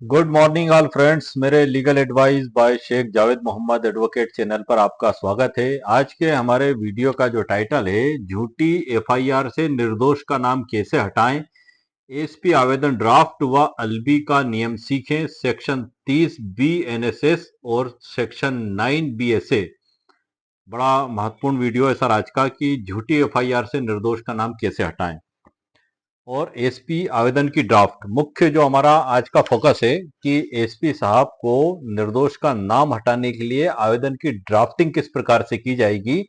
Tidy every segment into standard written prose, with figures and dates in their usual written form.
Good morning all friends. मेरे legal advice by Sheikh Javed Mohammad advocate channel पर आपका स्वागत है। आज के हमारे वीडियो का जो टाइटल है, झूठी एफआईआर से निर्दोष का नाम कैसे हटाएं, एसपी आवेदन ड्राफ्ट व अलबी का नियम सीखें, सेक्शन 30 बी एनएसएस और सेक्शन 9 बीएसए। बड़ा महत्वपूर्ण वीडियो है सर आज का कि झूठी एफआईआर से निर्दोष का नाम कैसे हटाएं और एसपी आवेदन की ड्राफ्ट। मुख्य जो हमारा आज का फोकस है कि एसपी साहब को निर्दोष का नाम हटाने के लिए आवेदन की ड्राफ्टिंग किस प्रकार से की जाएगी।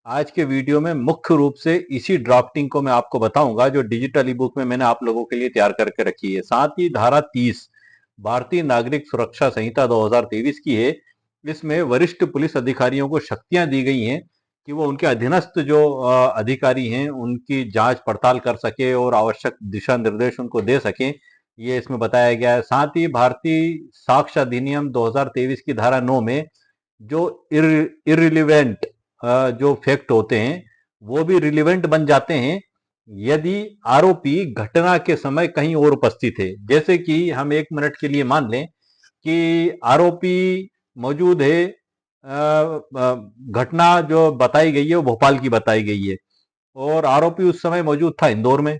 आज के वीडियो में मुख्य रूप से इसी ड्राफ्टिंग को मैं आपको बताऊंगा जो डिजिटल ई बुक में मैंने आप लोगों के लिए तैयार करके रखी है। साथ ही धारा 30 भारतीय नागरिक सुरक्षा संहिता 2023 की है। इसमें वरिष्ठ पुलिस अधिकारियों को शक्तियां दी गई हैं कि वो उनके अधीनस्थ जो अधिकारी हैं उनकी जांच पड़ताल कर सके और आवश्यक दिशा निर्देश उनको दे सकें, ये इसमें बताया गया है। साथ ही भारतीय साक्ष्य अधिनियम 2023 की धारा 9 में जो इररिलेवेंट जो फैक्ट होते हैं वो भी रिलेवेंट बन जाते हैं यदि आरोपी घटना के समय कहीं और उपस्थित है। जैसे कि हम एक मिनट के लिए मान लें कि आरोपी मौजूद है, घटना जो बताई गई है वो भोपाल की बताई गई है और आरोपी उस समय मौजूद था इंदौर में।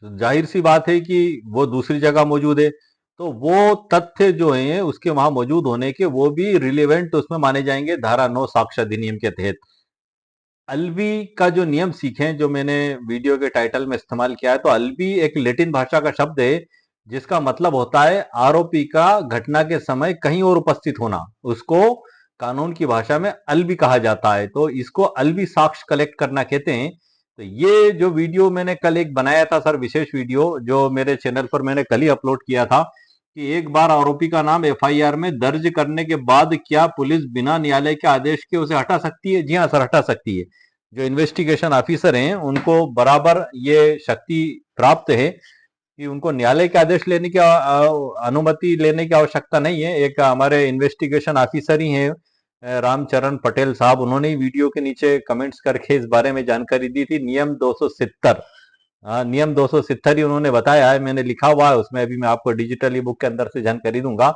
जाहिर सी बात है कि वो दूसरी जगह मौजूद है, तो वो तथ्य जो है उसके वहां मौजूद होने के वो भी रिलेवेंट उसमें माने जाएंगे धारा 9 साक्ष्य अधिनियम के तहत। अल्बी का जो नियम सीखे जो मैंने वीडियो के टाइटल में इस्तेमाल किया है, तो अल्बी एक लैटिन भाषा का शब्द है जिसका मतलब होता है आरोपी का घटना के समय कहीं और उपस्थित होना। उसको कानून की भाषा में अल्बी कहा जाता है, तो इसको अल्बी साक्ष्य कलेक्ट करना कहते हैं। तो ये जो वीडियो मैंने कल एक बनाया था सर, विशेष वीडियो जो मेरे चैनल पर मैंने कल ही अपलोड किया था कि एक बार आरोपी का नाम एफआईआर में दर्ज करने के बाद क्या पुलिस बिना न्यायालय के आदेश के उसे हटा सकती है? जी हाँ सर, हटा सकती है। जो इन्वेस्टिगेशन ऑफिसर हैं उनको बराबर ये शक्ति प्राप्त है कि उनको न्यायालय के आदेश लेने की अनुमति लेने की आवश्यकता नहीं है। एक हमारे इन्वेस्टिगेशन ऑफिसर ही हैं, रामचरण पटेल साहब, उन्होंने ही वीडियो के नीचे कमेंट्स करके इस बारे में जानकारी दी थी। नियम 270, हाँ नियम 270 ही उन्होंने बताया है, मैंने लिखा हुआ है उसमें, अभी मैं आपको डिजिटल ई बुक के अंदर से जानकारी दूंगा।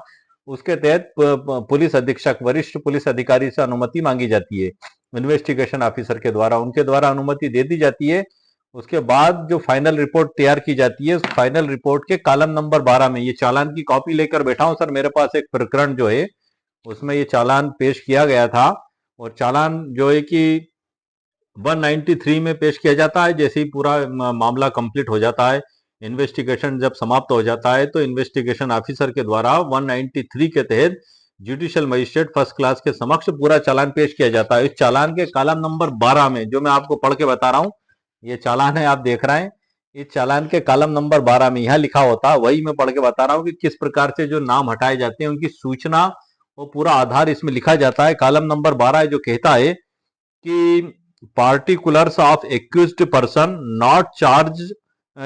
उसके तहत पुलिस अधीक्षक वरिष्ठ पुलिस अधिकारी से अनुमति मांगी जाती है इन्वेस्टिगेशन ऑफिसर के द्वारा, उनके द्वारा अनुमति दे दी जाती है। उसके बाद जो फाइनल रिपोर्ट तैयार की जाती है, उस फाइनल रिपोर्ट के कॉलम नंबर 12 में, ये चालान की कॉपी लेकर बैठा हूं सर, मेरे पास एक प्रकरण जो है उसमें ये चालान पेश किया गया था और चालान जो है कि 193 में पेश किया जाता है। जैसे ही पूरा मामला कंप्लीट हो जाता है, इन्वेस्टिगेशन जब समाप्त हो जाता है, तो इन्वेस्टिगेशन ऑफिसर के द्वारा 193 के तहत जुडिशियल मजिस्ट्रेट फर्स्ट क्लास के समक्ष पूरा चालान पेश किया जाता है। इस चालान के कॉलम नंबर 12 में जो मैं आपको पढ़ के बता रहा हूं, ये चालान है, आप देख रहे हैं। इस चालान के कॉलम नंबर 12 में यहां लिखा होता है, वही मैं पढ़ के बता रहा हूं कि किस प्रकार से जो नाम हटाए जाते हैं उनकी सूचना वो पूरा आधार इसमें लिखा जाता है। कॉलम नंबर 12 जो कहता है कि particulars of accused person not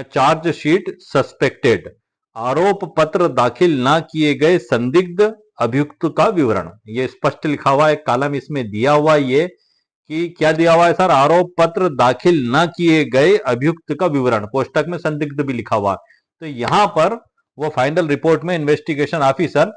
charge sheet suspected, आरोप पत्र दाखिल ना किए गए संदिग्ध अभियुक्त का विवरण। ये स्पष्ट लिखा हुआ है, कॉलम इसमें दिया हुआ ये कि क्या दिया हुआ है सर, आरोप पत्र दाखिल ना किए गए अभियुक्त का विवरण, कोष्टक में संदिग्ध भी लिखा हुआ है। तो यहां पर वो फाइनल रिपोर्ट में इन्वेस्टिगेशन ऑफिसर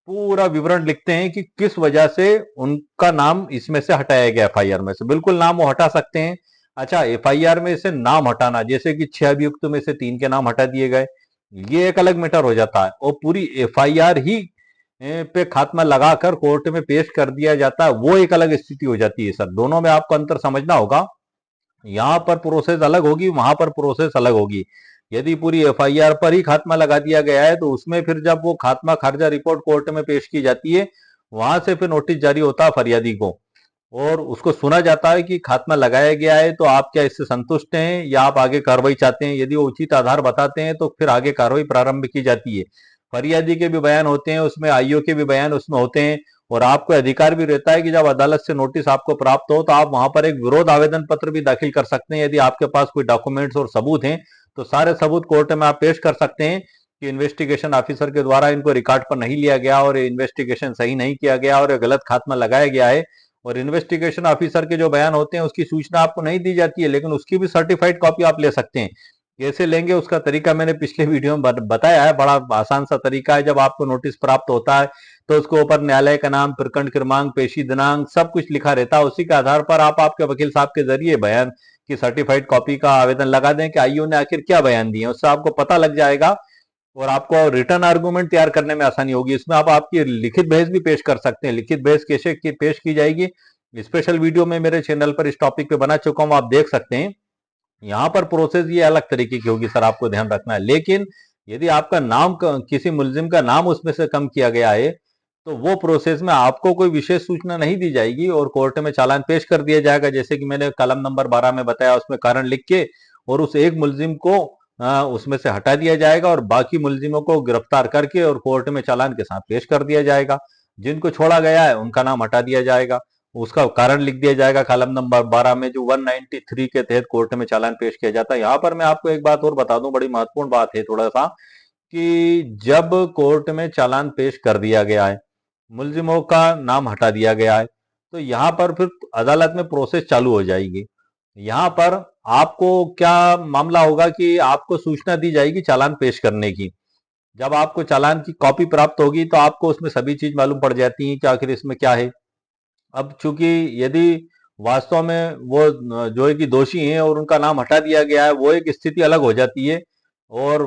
पूरा विवरण लिखते हैं कि किस वजह से उनका नाम इसमें से हटाया गया एफआईआर में से। बिल्कुल नाम वो हटा सकते हैं। अच्छा, एफआईआर में से नाम हटाना, जैसे कि 6 अभियुक्त में से 3 के नाम हटा दिए गए, ये एक अलग मैटर हो जाता है और पूरी एफआईआर ही पे खात्मा लगाकर कोर्ट में पेश कर दिया जाता है, वो एक अलग स्थिति हो जाती है सर। दोनों में आपको अंतर समझना होगा, यहां पर प्रोसेस अलग होगी, वहां पर प्रोसेस अलग होगी। यदि पूरी एफआईआर पर ही खात्मा लगा दिया गया है तो उसमें फिर जब वो खात्मा खारिजा रिपोर्ट कोर्ट में पेश की जाती है, वहां से फिर नोटिस जारी होता है फरियादी को और उसको सुना जाता है कि खात्मा लगाया गया है, तो आप क्या इससे संतुष्ट हैं या आप आगे कार्रवाई चाहते हैं। यदि वो उचित आधार बताते हैं तो फिर आगे कार्रवाई प्रारंभ की जाती है। फरियादी के भी बयान होते हैं उसमें, आईओ के भी बयान उसमें होते हैं और आपको अधिकार भी रहता है कि जब अदालत से नोटिस आपको प्राप्त हो तो आप वहां पर एक विरोध आवेदन पत्र भी दाखिल कर सकते हैं। यदि आपके पास कोई डॉक्यूमेंट्स और सबूत हैं तो सारे सबूत कोर्ट में आप पेश कर सकते हैं कि इन्वेस्टिगेशन ऑफिसर के द्वारा इनको रिकॉर्ड पर नहीं लिया गया और इन्वेस्टिगेशन सही नहीं किया गया और गलत खात्मा लगाया गया है। और इन्वेस्टिगेशन ऑफिसर के जो बयान होते हैं उसकी सूचना आपको नहीं दी जाती है, लेकिन उसकी भी सर्टिफाइड कॉपी आप ले सकते हैं कैसे लेंगे उसका तरीका मैंने पिछले वीडियो में बताया है। बड़ा आसान सा तरीका है। जब आपको नोटिस प्राप्त होता है तो उसके ऊपर न्यायालय का नाम, प्रकरण क्रमांक, पेशी दिनांक सब कुछ लिखा रहता है। उसी के आधार पर आप आपके वकील साहब के जरिए बयान की सर्टिफाइड कॉपी का आवेदन लगा दें कि आईओ ने आखिर क्या बयान दिए, उससे आपको पता लग जाएगा और आपको रिटर्न आर्गूमेंट तैयार करने में आसानी होगी। इसमें आप आपकी लिखित बहस भी पेश कर सकते हैं। लिखित बहस कैसे की पेश की जाएगी, स्पेशल वीडियो में मेरे चैनल पर इस टॉपिक पे बना चुका हूं, आप देख सकते हैं। यहाँ पर प्रोसेस ये अलग तरीके की होगी सर, आपको ध्यान रखना है। लेकिन यदि आपका नाम किसी मुलजिम का नाम उसमें से कम किया गया है तो वो प्रोसेस में आपको कोई विशेष सूचना नहीं दी जाएगी और कोर्ट में चालान पेश कर दिया जाएगा। जैसे कि मैंने कलम नंबर 12 में बताया, उसमें कारण लिख के और उस एक मुलजिम को उसमें से हटा दिया जाएगा और बाकी मुलजिमों को गिरफ्तार करके और कोर्ट में चालान के साथ पेश कर दिया जाएगा। जिनको छोड़ा गया है उनका नाम हटा दिया जाएगा, उसका कारण लिख दिया जाएगा कॉलम नंबर 12 में, जो 193 के तहत कोर्ट में चालान पेश किया जाता है। यहाँ पर मैं आपको एक बात और बता दूं, बड़ी महत्वपूर्ण बात है थोड़ा सा, कि जब कोर्ट में चालान पेश कर दिया गया है, मुलजिमों का नाम हटा दिया गया है, तो यहाँ पर फिर अदालत में प्रोसेस चालू हो जाएगी। यहाँ पर आपको क्या मामला होगा कि आपको सूचना दी जाएगी चालान पेश करने की। जब आपको चालान की कॉपी प्राप्त होगी तो आपको उसमें सभी चीज मालूम पड़ जाती है कि आखिर इसमें क्या है। अब चूंकि यदि वास्तव में वो जो है कि दोषी हैं और उनका नाम हटा दिया गया है, वो एक स्थिति अलग हो जाती है। और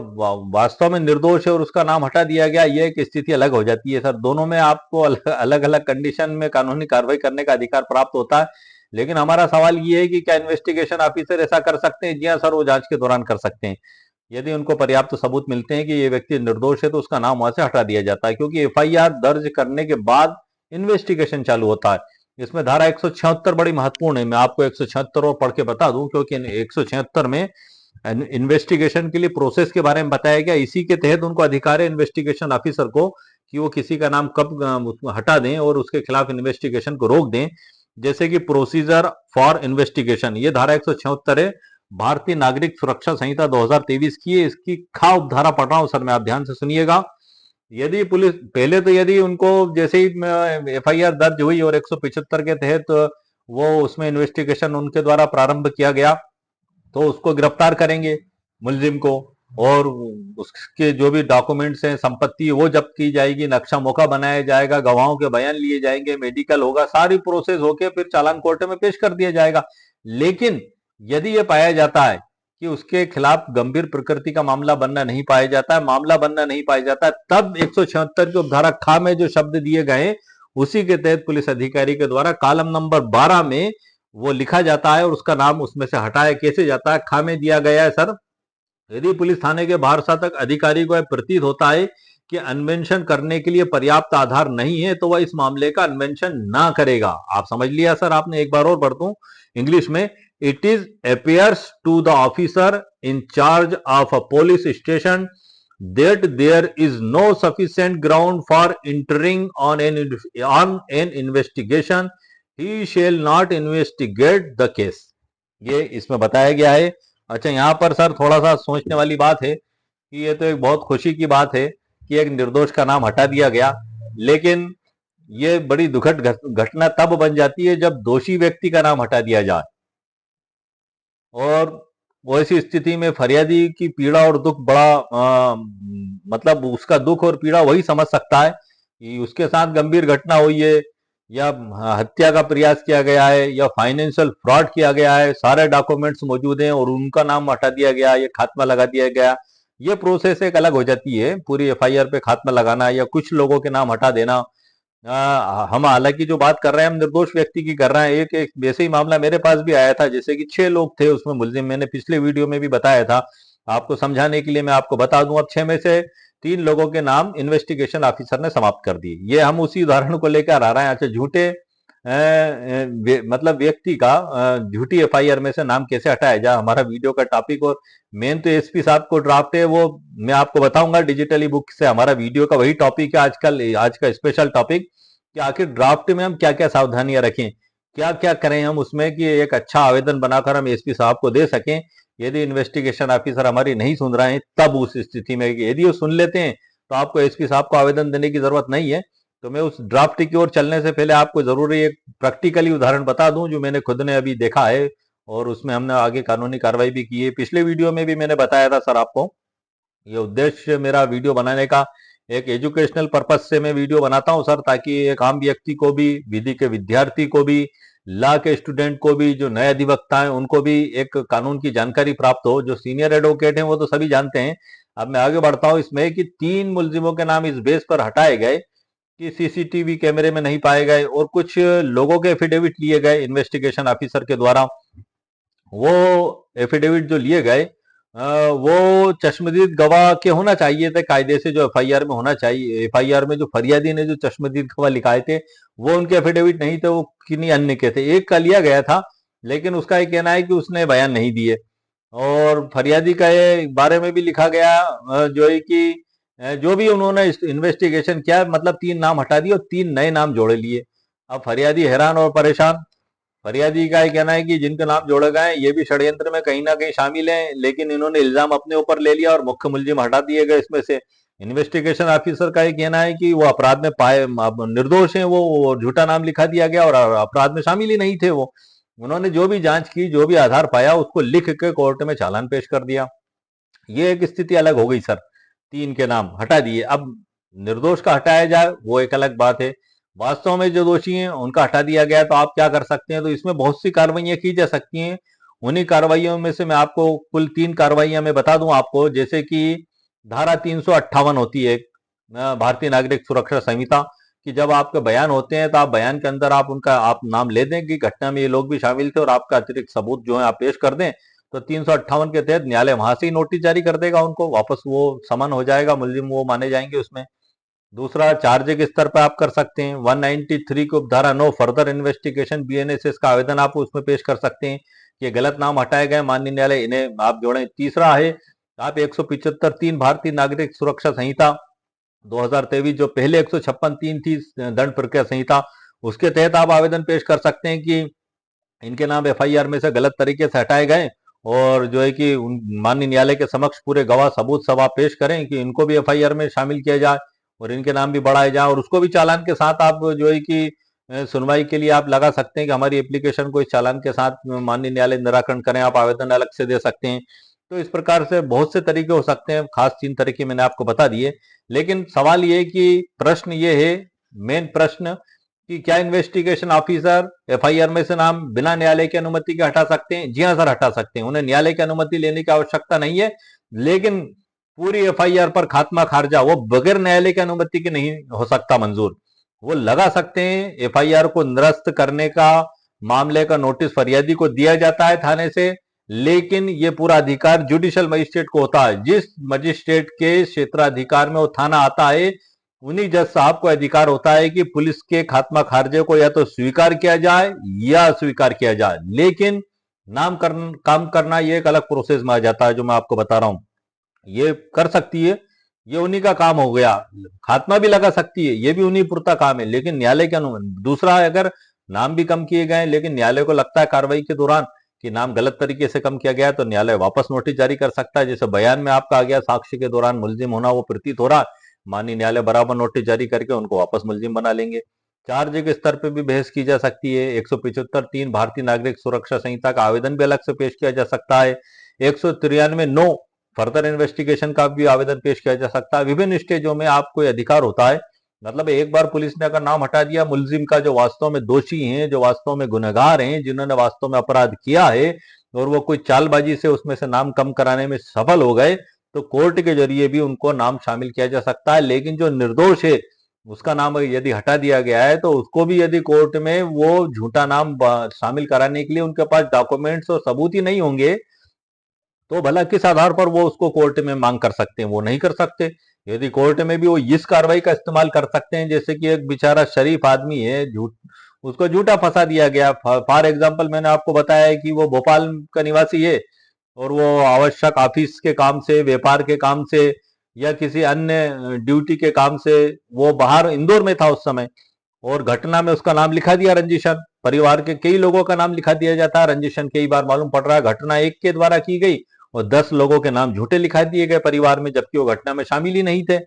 वास्तव में निर्दोष है और उसका नाम हटा दिया गया, ये एक स्थिति अलग हो जाती है। सर दोनों में आपको अलग अलग कंडीशन में कानूनी कार्रवाई करने का अधिकार प्राप्त होता है। लेकिन हमारा सवाल ये है कि क्या इन्वेस्टिगेशन ऑफिसर ऐसा कर सकते हैं? जी हाँ सर, वो जांच के दौरान कर सकते हैं। यदि उनको पर्याप्त सबूत मिलते हैं कि ये व्यक्ति निर्दोष है तो उसका नाम वहां से हटा दिया जाता है, क्योंकि एफआईआर दर्ज करने के बाद इन्वेस्टिगेशन चालू होता है। इसमें धारा 176 बड़ी महत्वपूर्ण है। मैं आपको 176 और पढ़ के बता दूं, क्योंकि 176 में इन्वेस्टिगेशन के लिए प्रोसेस के बारे में बताया गया। इसी के तहत उनको अधिकार है इन्वेस्टिगेशन ऑफिसर को कि वो किसी का नाम कब हटा दें और उसके खिलाफ इन्वेस्टिगेशन को रोक दें। जैसे कि प्रोसीजर फॉर इन्वेस्टिगेशन, ये धारा 176 है, भारतीय नागरिक सुरक्षा संहिता 2023 की है। इसकी खा उपधारा पढ़ रहा हूं सर, मैं, आप ध्यान से सुनिएगा। यदि पुलिस पहले तो यदि उनको जैसे ही एफआईआर दर्ज हुई और 175 के तहत वो उसमें इन्वेस्टिगेशन उनके द्वारा प्रारंभ किया गया तो उसको गिरफ्तार करेंगे मुलजिम को, और उसके जो भी डॉक्यूमेंट्स हैं, संपत्ति, वो जब्त की जाएगी, नक्शा मौका बनाया जाएगा, गवाहों के बयान लिए जाएंगे, मेडिकल होगा, सारी प्रोसेस होके फिर चालान कोर्ट में पेश कर दिया जाएगा। लेकिन यदि ये पाया जाता है कि उसके खिलाफ गंभीर प्रकृति का मामला बनना नहीं पाया जाता है, मामला बनना नहीं पाया जाता है, तब 176 की उपधारा खा में जो शब्द दिए गए उसी के तहत पुलिस अधिकारी के द्वारा कॉलम नंबर 12 में वो लिखा जाता है और उसका नाम उसमें से हटाया कैसे जाता है। खा में दिया गया है सर, यदि पुलिस थाने के बाहर शासक अधिकारी को प्रतीत होता है कि अन्वेषण करने के लिए पर्याप्त आधार नहीं है तो वह इस मामले का अन्वेषण ना करेगा। आप समझ लिया सर आपने? एक बार और पढ़ दूं इंग्लिश में। It is appears to the officer in charge of a police station that there is no sufficient ground for entering on an investigation, he shall not investigate the case। ये इसमें बताया गया है। अच्छा, यहाँ पर सर थोड़ा सा सोचने वाली बात है कि ये तो एक बहुत खुशी की बात है कि एक निर्दोष का नाम हटा दिया गया, लेकिन ये बड़ी दुखद घटना तब बन जाती है जब दोषी व्यक्ति का नाम हटा दिया जाए। और वैसी स्थिति में फरियादी की पीड़ा और दुख बड़ा मतलब उसका दुख और पीड़ा वही समझ सकता है कि उसके साथ गंभीर घटना हुई है या हत्या का प्रयास किया गया है या फाइनेंशियल फ्रॉड किया गया है, सारे डॉक्यूमेंट्स मौजूद हैं और उनका नाम हटा दिया गया, ये खात्मा लगा दिया गया। ये प्रोसेस एक अलग हो जाती है, पूरी एफआईआर पे खात्मा लगाना या कुछ लोगों के नाम हटा देना। हम हालांकि जो बात कर रहे हैं हम निर्दोष व्यक्ति की कर रहे हैं। एक वैसे ही मामला मेरे पास भी आया था, जैसे कि 6 लोग थे उसमें मुलजिम, मैंने पिछले वीडियो में भी बताया था। आपको समझाने के लिए मैं आपको बता दूं, अब 6 में से 3 लोगों के नाम इन्वेस्टिगेशन ऑफिसर ने समाप्त कर दिए। ये हम उसी उदाहरण को लेकर आ रहे हैं। अच्छा, झूठे मतलब व्यक्ति का झूठी एफआईआर में से नाम कैसे हटाया जाए, हमारा वीडियो का टॉपिक। और मेन तो एसपी साहब को ड्राफ्ट है, वो मैं आपको बताऊंगा डिजिटली बुक से। हमारा वीडियो का वही टॉपिक है आजकल, आज का स्पेशल टॉपिक, कि आखिर ड्राफ्ट में हम क्या क्या सावधानियां रखें, क्या क्या करें हम उसमें कि एक अच्छा आवेदन बनाकर हम एसपी साहब को दे सकें। यदि इन्वेस्टिगेशन ऑफिसर हमारी नहीं सुन रहे हैं तब उस स्थिति में, यदि वो सुन लेते हैं तो आपको एसपी साहब को आवेदन देने की जरूरत नहीं है। तो मैं उस ड्राफ्ट की ओर चलने से पहले आपको जरूरी एक प्रैक्टिकली उदाहरण बता दूं जो मैंने खुद ने अभी देखा है और उसमें हमने आगे कानूनी कार्रवाई भी की है। पिछले वीडियो में भी मैंने बताया था सर आपको, ये उद्देश्य मेरा वीडियो बनाने का एक एजुकेशनल पर्पज से मैं वीडियो बनाता हूं सर, ताकि एक आम व्यक्ति को भी, विधि के विद्यार्थी को भी, लॉ के स्टूडेंट को भी, जो नए अधिवक्ता हैं उनको भी एक कानून की जानकारी प्राप्त हो। जो सीनियर एडवोकेट हैं वो तो सभी जानते हैं। अब मैं आगे बढ़ता हूं इसमें कि 3 मुलजिमों के नाम इस बेस पर हटाए गए कि सीसीटीवी कैमरे में नहीं पाए गए, और कुछ लोगों के एफिडेविट लिए गए इन्वेस्टिगेशन ऑफिसर के द्वारा। वो एफिडेविट जो लिए गए वो चश्मदीद गवाह के होना चाहिए थे कायदे से, जो एफआईआर में होना चाहिए। एफआईआर में जो फरियादी ने जो चश्मदीद गवाह लिखाए थे वो उनके एफिडेविट नहीं थे, वो किन्हीं अन्य के थे। एक का लिया गया था, लेकिन उसका ये कहना है कि उसने बयान नहीं दिए। और फरियादी का ये बारे में भी लिखा गया जो है कि जो भी उन्होंने इन्वेस्टिगेशन किया, मतलब 3 नाम हटा दिए और 3 नए नाम जोड़े लिए। अब फरियादी हैरान और परेशान। फरियादी का ये कहना है कि जिनके नाम जोड़े गए ये भी षड्यंत्र में कहीं ना कहीं शामिल हैं, लेकिन इन्होंने इल्जाम अपने ऊपर ले लिया और मुख्य मुलजिम हटा दिए गए इसमें से। इन्वेस्टिगेशन ऑफिसर का ये कहना है कि वो अपराध में पाए निर्दोष हैं, वो झूठा नाम लिखा दिया गया और अपराध में शामिल ही नहीं थे वो। उन्होंने जो भी जांच की, जो भी आधार पाया, उसको लिख के कोर्ट में चालान पेश कर दिया। ये एक स्थिति अलग हो गई सर, 3 के नाम हटा दिए। अब निर्दोष का हटाया जाए वो एक अलग बात है, वास्तव में जो दोषी हैं उनका हटा दिया गया, तो आप क्या कर सकते हैं? तो इसमें बहुत सी कार्रवाइयां की जा सकती हैं। उन्हीं कार्रवाइयों में से मैं आपको कुल 3 कार्रवाइयां मैं बता दूं आपको, जैसे कि धारा 358 होती है भारतीय नागरिक सुरक्षा संहिता कि जब आपके बयान होते हैं तो आप बयान के अंदर आप उनका आप नाम ले दें कि घटना में ये लोग भी शामिल थे, और आपका अतिरिक्त सबूत जो है आप पेश कर दें, तो 358 के तहत न्यायालय वहां से ही नोटिस जारी कर देगा, उनको वापस वो समन हो जाएगा, मुलजिम वो माने जाएंगे उसमें। दूसरा, चार्ज के स्तर पर आप कर सकते हैं 193 की उपधारा 9 फर्दर इन्वेस्टिगेशन बीएनएसएस का आवेदन आप उसमें पेश कर सकते हैं कि ये गलत नाम हटाए गए, माननीय न्यायालय इन्हें आप जोड़ें। तीसरा है आप 175(3) भारतीय नागरिक सुरक्षा संहिता 2023 जो पहले 156(3) थी दंड प्रक्रिया संहिता, उसके तहत आप आवेदन पेश कर सकते हैं कि इनके नाम एफआईआर में से गलत तरीके से हटाए गए, और जो है कि माननीय न्यायालय के समक्ष पूरे गवाह सबूत सब आप पेश करें कि इनको भी एफआईआर में शामिल किया जाए और इनके नाम भी बढ़ाए जाए, और उसको भी चालान के साथ आप जो है कि सुनवाई के लिए आप लगा सकते हैं कि हमारी एप्लीकेशन को इस चालान के साथ माननीय न्यायालय निराकरण करें, आप आवेदन अलग से दे सकते हैं। तो इस प्रकार से बहुत से तरीके हो सकते हैं, खास 3 तरीके मैंने आपको बता दिए। लेकिन सवाल ये कि प्रश्न ये है, मेन प्रश्न, कि क्या इन्वेस्टिगेशन ऑफिसर एफआईआर में से नाम बिना न्यायालय की अनुमति के हटा सकते हैं? जी हाँ सर, हटा सकते हैं, उन्हें न्यायालय की अनुमति लेने की आवश्यकता नहीं है। लेकिन पूरी एफआईआर पर खात्मा खारिजा वो बगैर न्यायालय की अनुमति के नहीं हो सकता मंजूर। वो लगा सकते हैं, एफआईआर को निरस्त करने का मामले का नोटिस फरियादी को दिया जाता है थाने से, लेकिन ये पूरा अधिकार जुडिशियल मजिस्ट्रेट को होता है। जिस मजिस्ट्रेट के क्षेत्राधिकार में वो थाना आता है, उन्हीं जज साहब को अधिकार होता है कि पुलिस के खात्मा खारिजे को या तो स्वीकार किया जाए या अस्वीकार किया जाए। लेकिन काम करना ये एक अलग प्रोसेस में आ जाता है, जो मैं आपको बता रहा हूं, ये कर सकती है, ये उन्हीं का काम हो गया। खात्मा भी लगा सकती है, ये भी उन्हीं पुरता काम है, लेकिन न्यायालय के अनुमति। दूसरा है, अगर नाम भी कम किए गए लेकिन न्यायालय को लगता है कार्रवाई के दौरान कि नाम गलत तरीके से कम किया गया, तो न्यायालय वापस नोटिस जारी कर सकता है। जैसे बयान में आपका आ गया साक्ष्य के दौरान मुलजिम होना वो प्रतीत हो रहा, माननीय न्यायालय बराबर नोटिस जारी करके उनको वापस मुलजिम बना लेंगे। चार्ज के स्तर पर भी बहस की जा सकती है। 175(3) भारतीय नागरिक सुरक्षा संहिता का आवेदन भी अलग से पेश किया जा सकता है। 193(9) फर्दर इन्वेस्टिगेशन का भी आवेदन पेश किया जा सकता है। विभिन्न स्टेजों में आपको अधिकार होता है। मतलब एक बार पुलिस ने अगर नाम हटा दिया मुलजिम का, जो वास्तव में दोषी हैं, जो वास्तव में गुनहगार हैं, जिन्होंने वास्तव में अपराध किया है, और वो कोई चालबाजी से उसमें से नाम कम कराने में सफल हो गए, तो कोर्ट के जरिए भी उनको नाम शामिल किया जा सकता है। लेकिन जो निर्दोष है उसका नाम यदि हटा दिया गया है, तो उसको भी यदि कोर्ट में वो झूठा नाम शामिल कराने के लिए उनके पास डॉक्यूमेंट्स और सबूत ही नहीं होंगे, तो भला किस आधार पर वो उसको कोर्ट में मांग कर सकते हैं? वो नहीं कर सकते। यदि कोर्ट में भी वो इस कार्रवाई का इस्तेमाल कर सकते हैं, जैसे कि एक बेचारा शरीफ आदमी है, उसको झूठा फंसा दिया गया। फॉर एग्जाम्पल मैंने आपको बताया है कि वो भोपाल का निवासी है, और वो आवश्यक ऑफिस के काम से, व्यापार के काम से, या किसी अन्य ड्यूटी के काम से वो बाहर इंदौर में था उस समय, और घटना में उसका नाम लिखा दिया रंजिशन। परिवार के कई लोगों का नाम लिखा दिया जाता है रंजिशन, कई बार मालूम पड़ रहा है घटना एक के द्वारा की गई और 10 लोगों के नाम झूठे लिखा दिए गए परिवार में, जबकि वो घटना में शामिल ही नहीं थे।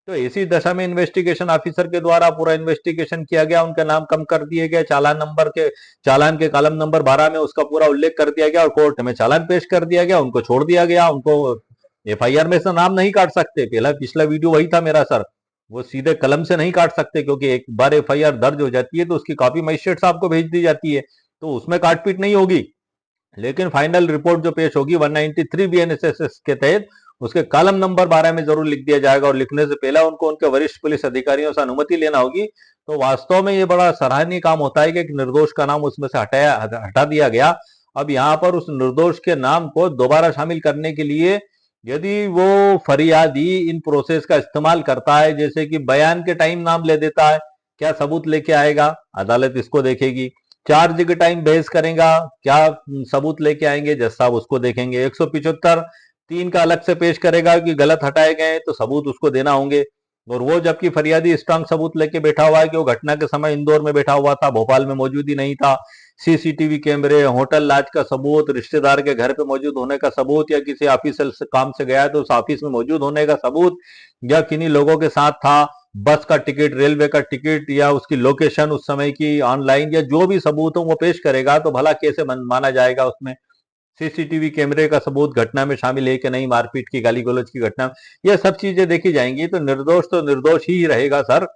तो इसी दशा में इन्वेस्टिगेशन ऑफिसर के द्वारा पूरा इन्वेस्टिगेशन किया गया, उनके नाम कम कर दिए गए, चालान के कॉलम नंबर 12 में उसका पूरा उल्लेख कर दिया गया और कोर्ट में चालान पेश कर दिया गया, उनको छोड़ दिया गया। उनको एफआईआर में से नाम नहीं काट सकते, पहला पिछला वीडियो वही था मेरा सर, वो सीधे कलम से नहीं काट सकते, क्योंकि एक बार एफआईआर दर्ज हो जाती है तो उसकी कॉपी मजिस्ट्रेट साहब को भेज दी जाती है, तो उसमें काटपीट नहीं होगी। लेकिन फाइनल रिपोर्ट जो पेश होगी 193 बीएनएसएस के तहत, उसके कॉलम नंबर 12 में जरूर लिख दिया जाएगा, और लिखने से पहले उनको उनके वरिष्ठ पुलिस अधिकारियों से अनुमति लेना होगी। तो वास्तव में ये बड़ा सराहनीय काम होता है कि एक निर्दोष का नाम उसमें से हटा दिया गया। अब यहाँ पर उस निर्दोष के नाम को दोबारा शामिल करने के लिए यदि वो फरियादी इन प्रोसेस का इस्तेमाल करता है, जैसे कि बयान के टाइम नाम ले देता है, क्या सबूत लेके आएगा, अदालत इसको देखेगी। चार्ज के टाइम बहस करेगा, क्या सबूत लेके आएंगे, जज साहब उसको देखेंगे। 175 3 का अलग से पेश करेगा कि गलत हटाए गए, तो सबूत उसको देना होंगे। और वो जबकि फरियादी स्ट्रांग सबूत लेके बैठा हुआ है कि वो घटना के समय इंदौर में बैठा हुआ था, भोपाल में मौजूद ही नहीं था। सीसीटीवी कैमरे, होटल लॉज का सबूत, रिश्तेदार के घर पे मौजूद होने का सबूत, या किसी ऑफिशियल काम से गया तो उस ऑफिस में मौजूद होने का सबूत, या किन्हीं लोगों के साथ था, बस का टिकट, रेलवे का टिकट, या उसकी लोकेशन उस समय की ऑनलाइन, या जो भी सबूत हो वो पेश करेगा, तो भला कैसे माना जाएगा उसमें। सीसीटीवी कैमरे का सबूत घटना में शामिल है कि नहीं, मारपीट की, गाली गलौज की घटना, ये सब चीजें देखी जाएंगी। तो निर्दोष ही रहेगा सर,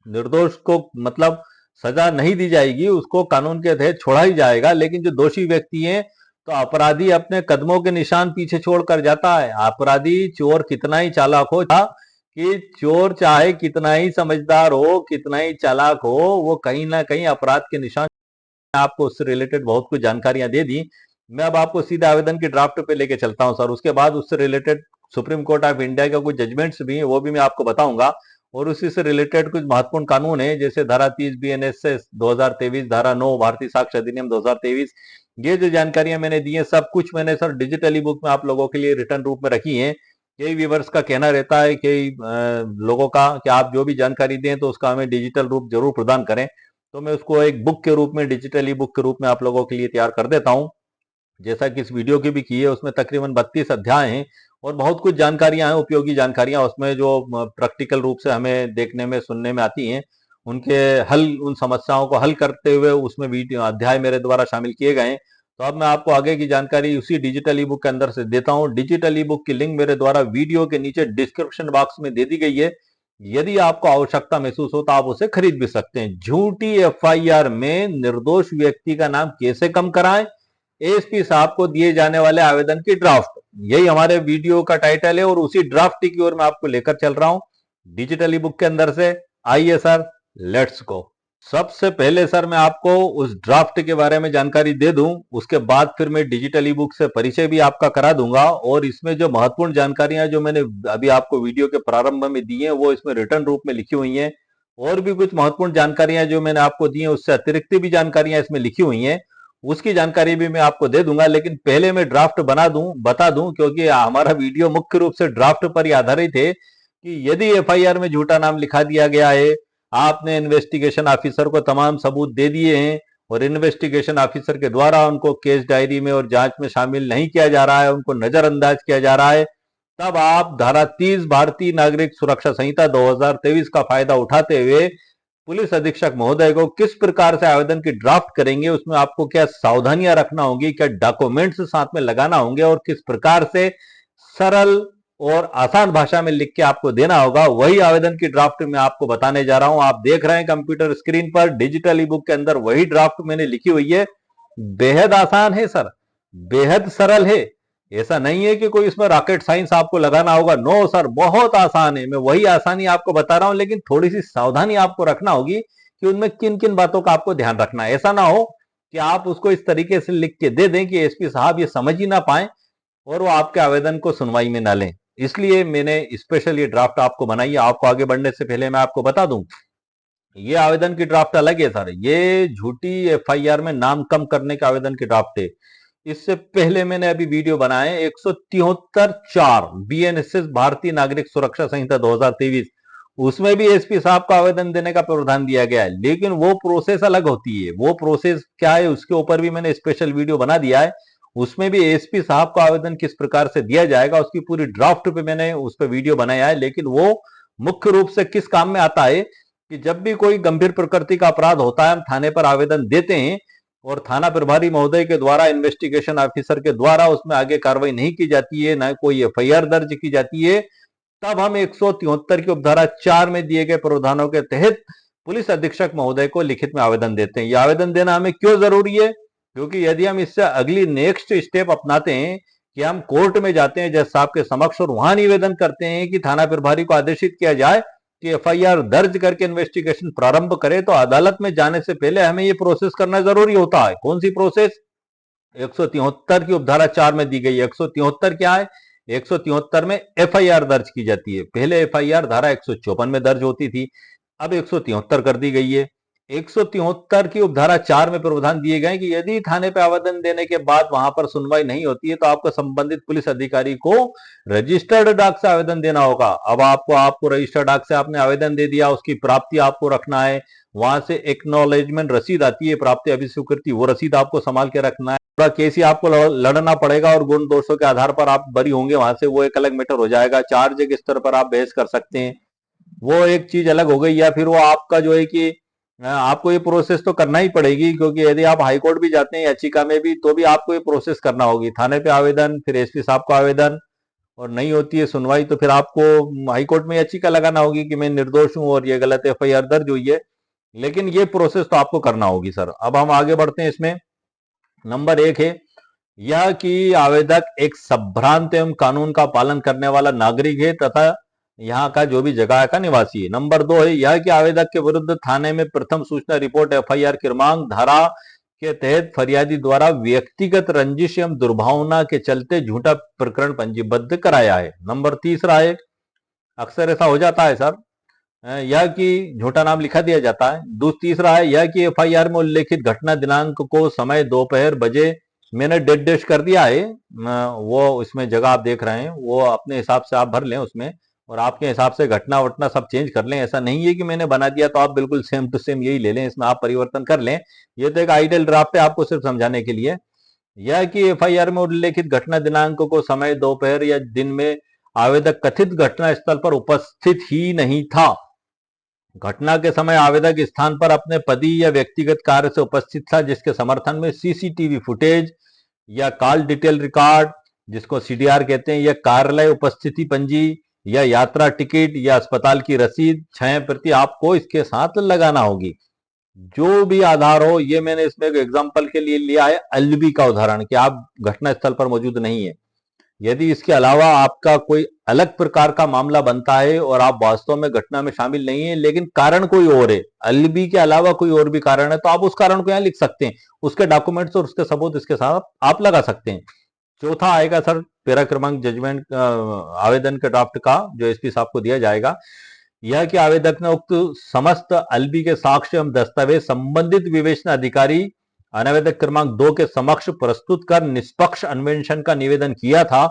निर्दोष को मतलब सजा नहीं दी जाएगी, उसको कानून के तहत छोड़ा ही जाएगा। लेकिन जो दोषी व्यक्ति हैं, तो अपराधी अपने कदमों के निशान पीछे छोड़कर जाता है। अपराधी, चोर कितना ही चालाक हो, कि चोर चाहे कितना ही समझदार हो, कितना ही चालाक हो, वो कहीं ना कहीं अपराध के निशान। आपको उससे रिलेटेड बहुत कुछ जानकारियां दे दी। मैं अब आपको सीधे आवेदन की ड्राफ्ट पे लेके चलता हूं सर, उसके बाद उससे related supreme court of India के कुछ जजमेंट्स भी हैं, वो भी मैं आपको बताऊंगा। और उसी से रिलेटेड कुछ महत्वपूर्ण कानून है, जैसे धारा 30 बीएनएसएस 2023, धारा 9 भारतीय साक्ष्य अधिनियम 2023। ये जो जानकारियां मैंने दी है, सब कुछ मैंने सर डिजिटली बुक में आप लोगों के लिए रिटर्न रूप में रखी है। कई व्यूवर्स का कहना रहता है, कई लोगों का, कि आप जो भी जानकारी दें तो उसका हमें डिजिटल रूप जरूर प्रदान करें। तो मैं उसको एक बुक के रूप में, डिजिटली बुक के रूप में आप लोगों के लिए तैयार कर देता हूं, जैसा कि इस वीडियो की भी की है। उसमें तकरीबन 32 अध्याय हैं और बहुत कुछ जानकारियां हैं, उपयोगी जानकारियां उसमें, जो प्रैक्टिकल रूप से हमें देखने में, सुनने में आती हैं, उनके हल, उन समस्याओं को हल करते हुए उसमें वीडियो अध्याय मेरे द्वारा शामिल किए गए हैं। तो अब मैं आपको आगे की जानकारी उसी डिजिटल ई बुक के अंदर से देता हूं। डिजिटल ई बुक की लिंक मेरे द्वारा वीडियो के नीचे डिस्क्रिप्शन बॉक्स में दे दी गई है। यदि आपको आवश्यकता महसूस हो तो आप उसे खरीद भी सकते हैं। झूठी एफआईआर में निर्दोष व्यक्ति का नाम कैसे कम कराएं, एएसपी साहब को दिए जाने वाले आवेदन की ड्राफ्ट, यही हमारे वीडियो का टाइटल है, और उसी ड्राफ्ट की ओर मैं आपको लेकर चल रहा हूं डिजिटल ई बुक के अंदर से। आइए सर, लेट्स गो। सबसे पहले सर मैं आपको उस ड्राफ्ट के बारे में जानकारी दे दूं, उसके बाद फिर मैं डिजिटल ई बुक से परिचय भी आपका करा दूंगा। और इसमें जो महत्वपूर्ण जानकारियां जो मैंने अभी आपको वीडियो के प्रारंभ में दी हैं, वो इसमें रिटर्न रूप में लिखी हुई हैं। और भी कुछ महत्वपूर्ण जानकारियां जो मैंने आपको दी हैं, उससे अतिरिक्त भी जानकारियां इसमें लिखी हुई हैं, उसकी जानकारी भी मैं आपको दे दूंगा। लेकिन पहले मैं ड्राफ्ट बता दूं, क्योंकि हमारा वीडियो मुख्य रूप से ड्राफ्ट पर ही आधारित है, कि यदि एफआईआर में झूठा नाम लिखा दिया गया है, आपने इन्वेस्टिगेशन ऑफिसर को तमाम सबूत दे दिए हैं, और इन्वेस्टिगेशन ऑफिसर के द्वारा उनको केस डायरी में और जांच में शामिल नहीं किया जा रहा है, उनको नजरअंदाज किया जा रहा है, तब आप धारा 30 भारतीय नागरिक सुरक्षा संहिता 2023 का फायदा उठाते हुए पुलिस अधीक्षक महोदय को किस प्रकार से आवेदन की ड्राफ्ट करेंगे, उसमें आपको क्या सावधानियां रखना होगी, क्या डॉक्यूमेंट्स साथ में लगाना होंगे, और किस प्रकार से सरल और आसान भाषा में लिख के आपको देना होगा, वही आवेदन की ड्राफ्ट में आपको बताने जा रहा हूं। आप देख रहे हैं कंप्यूटर स्क्रीन पर डिजिटल ई बुक के अंदर वही ड्राफ्ट मैंने लिखी हुई है। बेहद आसान है सर, बेहद सरल है। ऐसा नहीं है कि कोई इसमें रॉकेट साइंस आपको लगाना होगा, नो सर, बहुत आसान है। मैं वही आसानी आपको बता रहा हूं, लेकिन थोड़ी सी सावधानी आपको रखना होगी कि उनमें किन किन बातों का आपको ध्यान रखना है। ऐसा ना हो कि आप उसको इस तरीके से लिख के दे दें कि एसपी साहब ये समझ ही ना पाए और वो आपके आवेदन को सुनवाई में ना लें। इसलिए मैंने स्पेशल ये ड्राफ्ट आपको बनाई है। आपको आगे बढ़ने से पहले मैं आपको बता दूं, ये आवेदन की ड्राफ्ट अलग है सर, ये झूठी एफआईआर में नाम कम करने के आवेदन की ड्राफ्ट है। इससे पहले मैंने अभी वीडियो बनाए 173(4) बीएनएसएस भारतीय नागरिक सुरक्षा संहिता 2023, उसमें भी एसपी साहब को आवेदन देने का प्रावधान दिया गया है, लेकिन वो प्रोसेस अलग होती है। वो प्रोसेस क्या है, उसके ऊपर भी मैंने स्पेशल वीडियो बना दिया है। उसमें भी एसपी साहब को आवेदन किस प्रकार से दिया जाएगा, उसकी पूरी ड्राफ्ट पे मैंने उस पर वीडियो बनाया है। लेकिन वो मुख्य रूप से किस काम में आता है कि जब भी कोई गंभीर प्रकृति का अपराध होता है, हम थाने पर आवेदन देते हैं और थाना प्रभारी महोदय के द्वारा, इन्वेस्टिगेशन ऑफिसर के द्वारा उसमें आगे कार्रवाई नहीं की जाती है, न कोई एफआईआर दर्ज की जाती है, तब हम 173 की उपधारा 4 में दिए गए प्रावधानों के तहत पुलिस अधीक्षक महोदय को लिखित में आवेदन देते हैं। यह आवेदन देना हमें क्यों जरूरी है? क्योंकि यदि हम इससे अगली नेक्स्ट स्टेप अपनाते हैं कि हम कोर्ट में जाते हैं जज साहब के समक्ष और वहां निवेदन करते हैं कि थाना प्रभारी को आदेशित किया जाए कि एफआईआर दर्ज करके इन्वेस्टिगेशन प्रारंभ करे, तो अदालत में जाने से पहले हमें ये प्रोसेस करना जरूरी होता है। कौन सी प्रोसेस? 173 की उपधारा 4 में दी गई है। 173 क्या है? 173 में एफआईआर दर्ज की जाती है। पहले एफआईआर धारा 154 में दर्ज होती थी, अब 173 कर दी गई है। 173 की उपधारा 4 में प्रावधान दिए गए कि यदि थाने पे आवेदन देने के बाद वहां पर सुनवाई नहीं होती है तो आपको संबंधित पुलिस अधिकारी को रजिस्टर्ड डाक से आवेदन देना होगा। अब आपको रजिस्टर्ड डाक से आपने आवेदन दे दिया, उसकी प्राप्ति आपको रखना है, वहां से एक्नॉलेजमेंट रसीद आती है, प्राप्ति अभिस्वीकृति, वो रसीद आपको संभाल के रखना है। पूरा केस ही आपको लड़ना पड़ेगा और गुण दोषों के आधार पर आप बरी होंगे, वहां से वो एक अलग मैटर हो जाएगा। चार्ज के स्तर पर आप बहस कर सकते हैं, वो एक चीज अलग हो गई। या फिर वो आपका जो है कि आपको ये प्रोसेस तो करना ही पड़ेगी, क्योंकि यदि आप हाईकोर्ट भी जाते हैं याचिका में भी, तो भी आपको ये प्रोसेस करना होगी। थाने पे आवेदन, फिर एसपी साहब को आवेदन, और नहीं होती है सुनवाई तो फिर आपको हाईकोर्ट में याचिका लगाना होगी कि मैं निर्दोष हूं और ये गलत एफआईआर दर्ज हुई है। लेकिन ये प्रोसेस तो आपको करना होगी सर। अब हम आगे बढ़ते हैं। इसमें नंबर 1 है यह कि आवेदक एक संभ्रांत एवं कानून का पालन करने वाला नागरिक है तथा यहाँ का जो भी जगह का निवासी है। नंबर 2 है यह कि आवेदक के विरुद्ध थाने में प्रथम सूचना रिपोर्ट एफआईआर क्रमांक धारा के तहत फरियादी द्वारा व्यक्तिगत रंजिश एवं दुर्भावना के चलते झूठा प्रकरण पंजीबद्ध कराया है। नंबर 3 है, अक्सर ऐसा हो जाता है सर, यह कि झूठा नाम लिखा दिया जाता है। तीसरा है यह कि एफआईआर में उल्लेखित घटना दिनांक को समय दोपहर बजे मैंने डेट डैश कर दिया है, वो इसमें जगह आप देख रहे हैं, वो अपने हिसाब से आप भर लें उसमें, और आपके हिसाब से घटना वटना सब चेंज कर लें। ऐसा नहीं है कि मैंने बना दिया तो आप बिल्कुल सेम टू सेम यही ले लें, इसमें आप परिवर्तन कर लें। ये तो एक आइडियल ड्राफ्ट है आपको सिर्फ समझाने के लिए। यह कि एफआईआर में उल्लेखित घटना दिनांक को समय दोपहर या दिन में आवेदक कथित घटना स्थल पर उपस्थित ही नहीं था। घटना के समय आवेदक स्थान पर अपने पदी या व्यक्तिगत कार्य से उपस्थित था, जिसके समर्थन में सीसीटीवी फुटेज या कॉल डिटेल रिकॉर्ड, जिसको सीडीआर कहते हैं, या कार्यालय उपस्थिति पंजी या यात्रा टिकट या अस्पताल की रसीद 6 प्रति आपको इसके साथ लगाना होगी। जो भी आधार हो, ये मैंने इसमें एक एग्जांपल के लिए लिया है अल्बी का उदाहरण कि आप घटना स्थल पर मौजूद नहीं है। यदि इसके अलावा आपका कोई अलग प्रकार का मामला बनता है और आप वास्तव में घटना में शामिल नहीं है लेकिन कारण कोई और है, अलिबी के अलावा कोई और भी कारण है, तो आप उस कारण को यहां लिख सकते हैं, उसके डॉक्यूमेंट्स और उसके सबूत इसके साथ आप लगा सकते हैं। चौथा आएगा सर पैरा क्रमांक जजमेंट आवेदन के ड्राफ्ट का जो एसपी साहब को दिया जाएगा। यह कि आवेदक ने उक्त समस्त अल्बी के साक्ष्य एवं दस्तावेज संबंधित विवेचना अधिकारी अनावेदक क्रमांक 2 के समक्ष प्रस्तुत कर निष्पक्ष अन्वेषण का निवेदन किया था,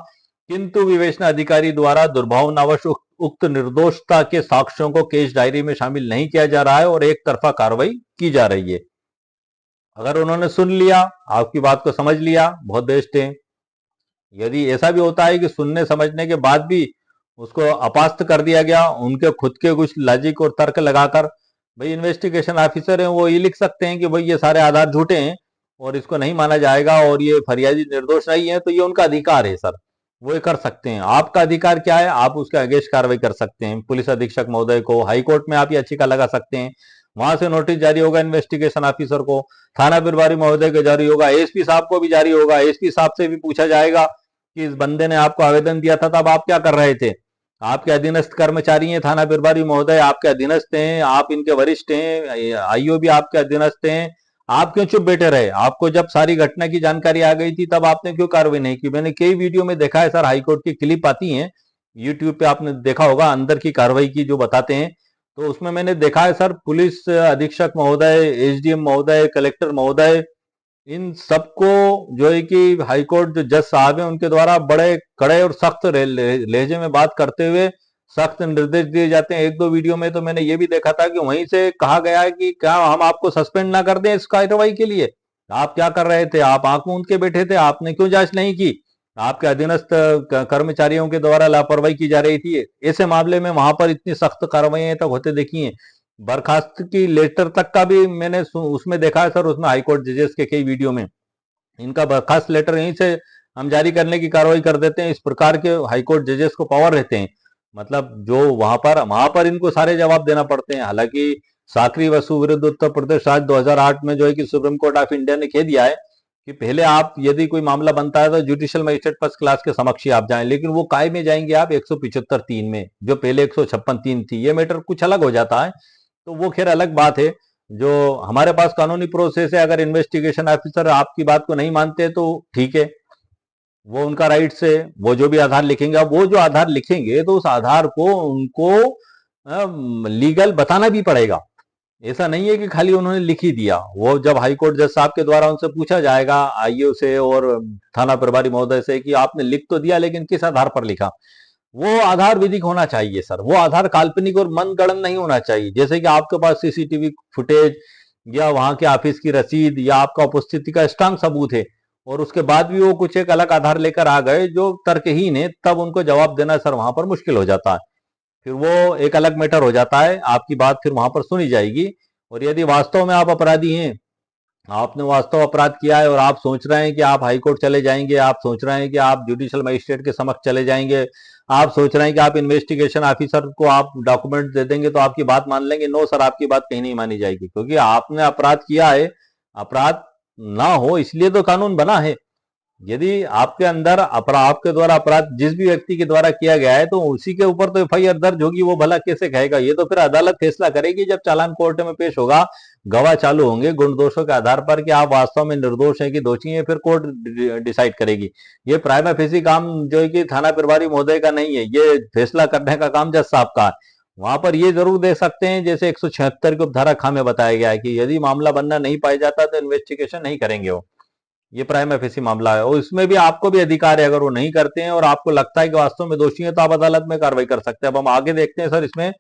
किंतु विवेचना अधिकारी द्वारा दुर्भावनावश उक्त निर्दोषता के साक्ष्यों को केस डायरी में शामिल नहीं किया जा रहा है और एक तरफा कार्रवाई की जा रही है। अगर उन्होंने सुन लिया, आपकी बात को समझ लिया, बहुत बेस्ट है। यदि ऐसा भी होता है कि सुनने समझने के बाद भी उसको अपास्त कर दिया गया, उनके खुद के कुछ लॉजिक और तर्क लगाकर, भाई इन्वेस्टिगेशन ऑफिसर हैं, वो ये लिख सकते हैं कि भाई ये सारे आधार झूठे हैं और इसको नहीं माना जाएगा और ये फरियादी निर्दोष नहीं है, तो ये उनका अधिकार है सर, वो ये कर सकते हैं। आपका अधिकार क्या है? आप उसके अगेंस्ट कार्रवाई कर सकते हैं। पुलिस अधीक्षक महोदय को, हाईकोर्ट में आप याचिका लगा सकते हैं, वहां से नोटिस जारी होगा इन्वेस्टिगेशन ऑफिसर को, थाना प्रभारी महोदय को जारी होगा, एसपी साहब को भी जारी होगा। एसपी साहब से भी पूछा जाएगा कि इस बंदे ने आपको आवेदन दिया था तब आप क्या कर रहे थे? आपके अधीनस्थ कर्मचारी हैं थाना प्रभारी महोदय, आपके अधीनस्थ हैं, आप इनके वरिष्ठ हैं, आईओ भी आपके अधीनस्थ हैं, आप क्यों चुप बैठे रहे? आपको जब सारी घटना की जानकारी आ गई थी तब आपने क्यों कार्रवाई नहीं की? मैंने कई वीडियो में देखा है सर, हाईकोर्ट की क्लिप आती है यूट्यूब पे, आपने देखा होगा अंदर की कार्रवाई की जो बताते हैं, तो उसमें मैंने देखा है सर, पुलिस अधीक्षक महोदय, एसडीएम महोदय, कलेक्टर महोदय, इन सबको जो है कि हाईकोर्ट जो जज साहब हैं उनके द्वारा बड़े कड़े और सख्त लहजे में बात करते हुए सख्त निर्देश दिए जाते हैं। एक दो वीडियो में तो मैंने ये भी देखा था कि वहीं से कहा गया है कि क्या हम आपको सस्पेंड ना कर दें इस कार्रवाई के लिए? आप क्या कर रहे थे? आप आंख मूंद के बैठे थे, आपने क्यों जांच नहीं की? आपके अधीनस्थ कर्मचारियों के द्वारा लापरवाही की जा रही थी। ऐसे मामले में वहां पर इतनी सख्त कार्रवाई तक होते देखी है। बर्खास्त की लेटर तक का भी मैंने उसमें देखा है सर, उसमें हाईकोर्ट जजेस के कई वीडियो में इनका बर्खास्त लेटर यहीं से हम जारी करने की कार्रवाई कर देते हैं। इस प्रकार के हाईकोर्ट जजेस को पावर रहते हैं, मतलब जो वहां पर इनको सारे जवाब देना पड़ते हैं। हालांकि साकरी वसु विरुद्ध उत्तर प्रदेश राज्य 2008 में जो है कि सुप्रीम कोर्ट ऑफ इंडिया ने कह दिया है कि पहले आप यदि कोई मामला बनता है तो जुडिशियल मजिस्ट्रेट फर्स्ट क्लास के समक्ष ही आप जाएं, लेकिन वो काय में जाएंगे आप 175(3) में, जो पहले 156(3) थी। ये मैटर कुछ अलग हो जाता है, तो वो खैर अलग बात है। जो हमारे पास कानूनी प्रोसेस है, अगर इन्वेस्टिगेशन ऑफिसर आपकी बात को नहीं मानते तो ठीक है, वो उनका राइट्स है। वो जो भी आधार लिखेंगे, अब वो जो आधार लिखेंगे तो उस आधार को उनको लीगल बताना भी पड़ेगा। ऐसा नहीं है कि खाली उन्होंने लिख ही दिया। वो जब हाईकोर्ट जज साहब के द्वारा उनसे पूछा जाएगा, आईओ से और थाना प्रभारी महोदय से, कि आपने लिख तो दिया लेकिन किस आधार पर लिखा, वो आधार विधिक होना चाहिए सर। वो आधार काल्पनिक और मनगढ़ंत नहीं होना चाहिए। जैसे कि आपके पास सीसीटीवी फुटेज या वहां के ऑफिस की रसीद या आपका उपस्थिति का स्ट्रांग सबूत है, और उसके बाद भी वो कुछ एक अलग आधार लेकर आ गए जो तर्कहीन है, तब उनको जवाब देना सर वहां पर मुश्किल हो जाता है। फिर वो एक अलग मैटर हो जाता है, आपकी बात फिर वहां पर सुनी जाएगी। और यदि वास्तव में आप अपराधी हैं, आपने वास्तव अपराध किया है और आप सोच रहे हैं कि आप हाईकोर्ट चले जाएंगे, आप सोच रहे हैं कि आप जुडिशियल मजिस्ट्रेट के समक्ष चले जाएंगे, आप सोच रहे हैं कि आप इन्वेस्टिगेशन ऑफिसर को आप डॉक्यूमेंट दे देंगे तो आपकी बात मान लेंगे, नो सर, आपकी बात कहीं नहीं मानी जाएगी, क्योंकि आपने अपराध किया है। अपराध ना हो इसलिए तो कानून बना है। यदि आपके अंदर आपके द्वारा अपराध जिस भी व्यक्ति के द्वारा किया गया है तो उसी के ऊपर तो एफआईआर दर्ज होगी, वो भला कैसे कहेगा? ये तो फिर अदालत फैसला करेगी जब चालान कोर्ट में पेश होगा, गवाह चालू होंगे गुण दोषों के आधार पर कि आप वास्तव में निर्दोष हैं कि दोषी हैं, फिर कोर्ट डिसाइड करेगी। ये प्राइमा फेसी काम जो है कि थाना प्रभारी महोदय का नहीं है, ये फैसला करने का काम जज साहब का है। वहां पर ये जरूर दे सकते हैं, जैसे 176 की उपधारा ख में बताया गया है कि यदि मामला बनना नहीं पाया जाता तो इन्वेस्टिगेशन नहीं करेंगे वो। ये प्राइम एफेसी मामला है, और इसमें भी आपको भी अधिकार है, अगर वो नहीं करते हैं और आपको लगता है कि वास्तव में दोषी है तो आप अदालत में कार्रवाई कर सकते हैं। अब हम आगे देखते हैं सर, इसमें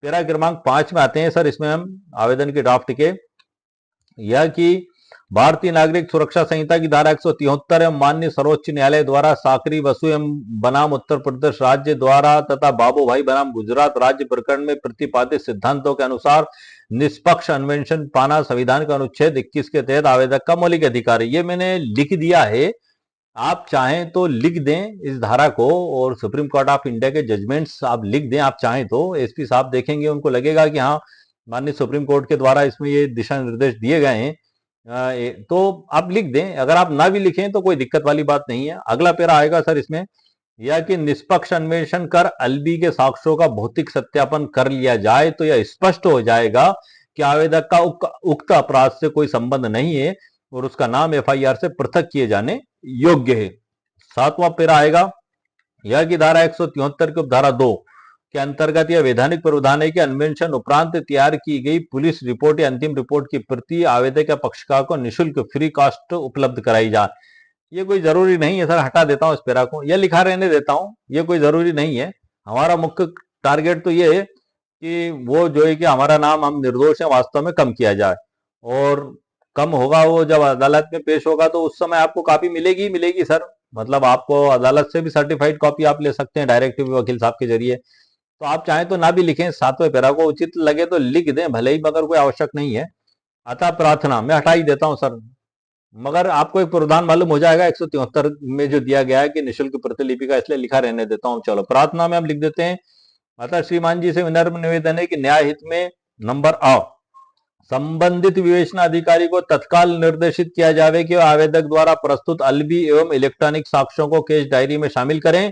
पैरा क्रमांक 5 में आते हैं सर। इसमें हम आवेदन की ड्राफ्ट के यह कि भारतीय नागरिक सुरक्षा संहिता की धारा 173 एवं माननीय सर्वोच्च न्यायालय द्वारा साकरी वसु एवं बनाम उत्तर प्रदेश राज्य द्वारा तथा बाबू भाई बनाम गुजरात राज्य प्रकरण में प्रतिपादित सिद्धांतों के अनुसार निष्पक्ष अन्वेषण पाना संविधान का अनुच्छेद 21 के तहत आवेदक का मौलिक अधिकार है। ये मैंने लिख दिया है, आप चाहें तो लिख दें इस धारा को, और सुप्रीम कोर्ट ऑफ इंडिया के जजमेंट्स आप लिख दें। आप चाहें तो एसपी साहब देखेंगे, उनको लगेगा कि हाँ माननीय सुप्रीम कोर्ट के द्वारा इसमें ये दिशा निर्देश दिए गए हैं, तो आप लिख दें। अगर आप ना भी लिखें तो कोई दिक्कत वाली बात नहीं है। अगला पैरा आएगा सर इसमें, यह कि निष्पक्ष अन्वेषण कर अलबी के साक्ष्यों का भौतिक सत्यापन कर लिया जाए तो यह स्पष्ट हो जाएगा कि आवेदक का उक्त अपराध से कोई संबंध नहीं है और उसका नाम एफआईआर से पृथक किए जाने योग्य है। 7वां पैरा आएगा, यह की धारा 173 की उपधारा 2 के अंतर्गत यह वैधानिक प्रावधान है कि अन्वेषण उपरांत तैयार की गई पुलिस रिपोर्ट या अंतिम रिपोर्ट की प्रति आवेदक या पक्षकार को निःशुल्क फ्री कास्ट उपलब्ध कराई जाए। ये कोई जरूरी नहीं है सर, हटा देता हूं इस पैरा को, यह लिखा रहने देता हूं, ये कोई जरूरी नहीं है। हमारा मुख्य टारगेट तो ये है कि वो जो है कि हमारा नाम, हम निर्दोष है वास्तव में, कम किया जाए। और कम होगा वो जब अदालत में पेश होगा तो उस समय आपको कॉपी मिलेगी मिलेगी सर। मतलब आपको अदालत से भी सर्टिफाइड कॉपी आप ले सकते हैं डायरेक्ट वकील साहब के जरिए। तो आप चाहें तो ना भी लिखें, 7वें पैरा को उचित लगे तो लिख दें भले ही, मगर कोई आवश्यक नहीं है। अतः प्रार्थना मैं हटा ही देता हूं सर, मगर आपको एक प्रावधान मालूम हो जाएगा 173 में जो दिया गया है कि निःशुल्क प्रतिलिपि का, इसलिए लिखा रहने देता हूं। चलो प्रार्थना में हम लिख देते हैं, अतः श्रीमान जी से विनम्र निवेदन है कि न्याय हित में नंबर अ संबंधित विवेचना अधिकारी को तत्काल निर्देशित किया जाए कि आवेदक द्वारा प्रस्तुत अलबी एवं इलेक्ट्रॉनिक साक्ष्यों को केस डायरी में शामिल करें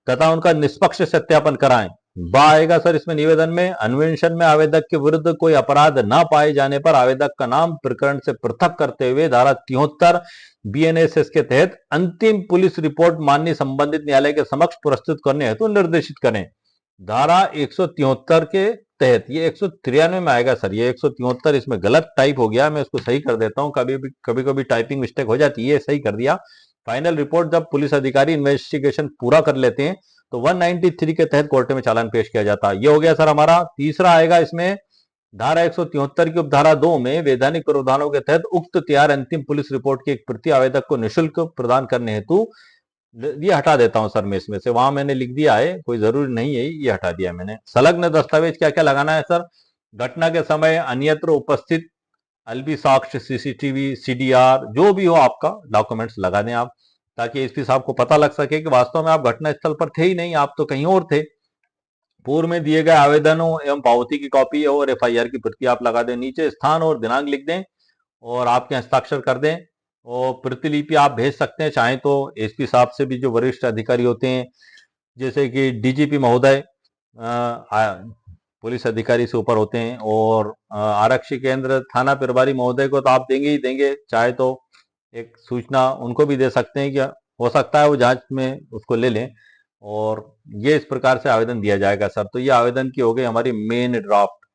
तथा उनका निष्पक्ष सत्यापन कराएं। बा आएगा सर इसमें निवेदन में, अन्वेषण में आवेदक के विरुद्ध कोई अपराध न पाए जाने पर आवेदक का नाम प्रकरण से पृथक करते हुए धारा 73 बीएनएसएस के तहत अंतिम पुलिस रिपोर्ट माननीय संबंधित न्यायालय के समक्ष प्रस्तुत करने हेतु निर्देशित करें। धारा 173 के तहत, ये 193 में आएगा सर, ये 173 इसमें गलत टाइप हो गया, मैं इसको सही कर देता हूं, कभी कभी टाइपिंग मिस्टेक हो जाती है, सही कर दिया। फाइनल रिपोर्ट जब पुलिस अधिकारी इन्वेस्टिगेशन पूरा कर लेते हैं तो 193 के तहत कोर्ट में चालान पेश किया जाता है। ये हो गया सर हमारा। तीसरा आएगा इसमें धारा 173 की उपधारा 2 में वैधानिक प्रावधानों के तहत उक्त तैयार अंतिम पुलिस रिपोर्ट की एक प्रति आवेदक को निःशुल्क प्रदान करने हेतु ये हटा देता हूं सर मैं इसमें से, वहां मैंने लिख दिया है, कोई जरूरी नहीं है, ये हटा दिया मैंने। संलग्न दस्तावेज क्या क्या लगाना है सर? घटना के समय अन्यत्र उपस्थित अलबी साक्ष्य, सीसीटीवी, सीडीआर, जो भी हो आपका डॉक्यूमेंट्स लगा दें आप, ताकि एसपी साहब को पता लग सके कि वास्तव में आप घटना स्थल पर थे ही नहीं, आप तो कहीं और थे। पूर्व में दिए गए आवेदनों एवं पावती की कॉपी और एफआईआर की प्रति आप लगा दें, नीचे स्थान और दिनांक लिख दें और आपके हस्ताक्षर कर दें। और प्रतिलिपि आप भेज सकते हैं चाहे तो एसपी साहब से भी, जो वरिष्ठ अधिकारी होते हैं, जैसे कि डीजीपी महोदय, पुलिस अधिकारी से ऊपर होते हैं, और आरक्षी केंद्र थाना प्रभारी महोदय को तो आप देंगे ही देंगे, चाहे तो एक सूचना उनको भी दे सकते हैं कि हो सकता है वो जांच में उसको ले लें। और ये इस प्रकार से आवेदन दिया जाएगा सर। तो ये आवेदन की हो गई हमारी मेन ड्राफ्ट,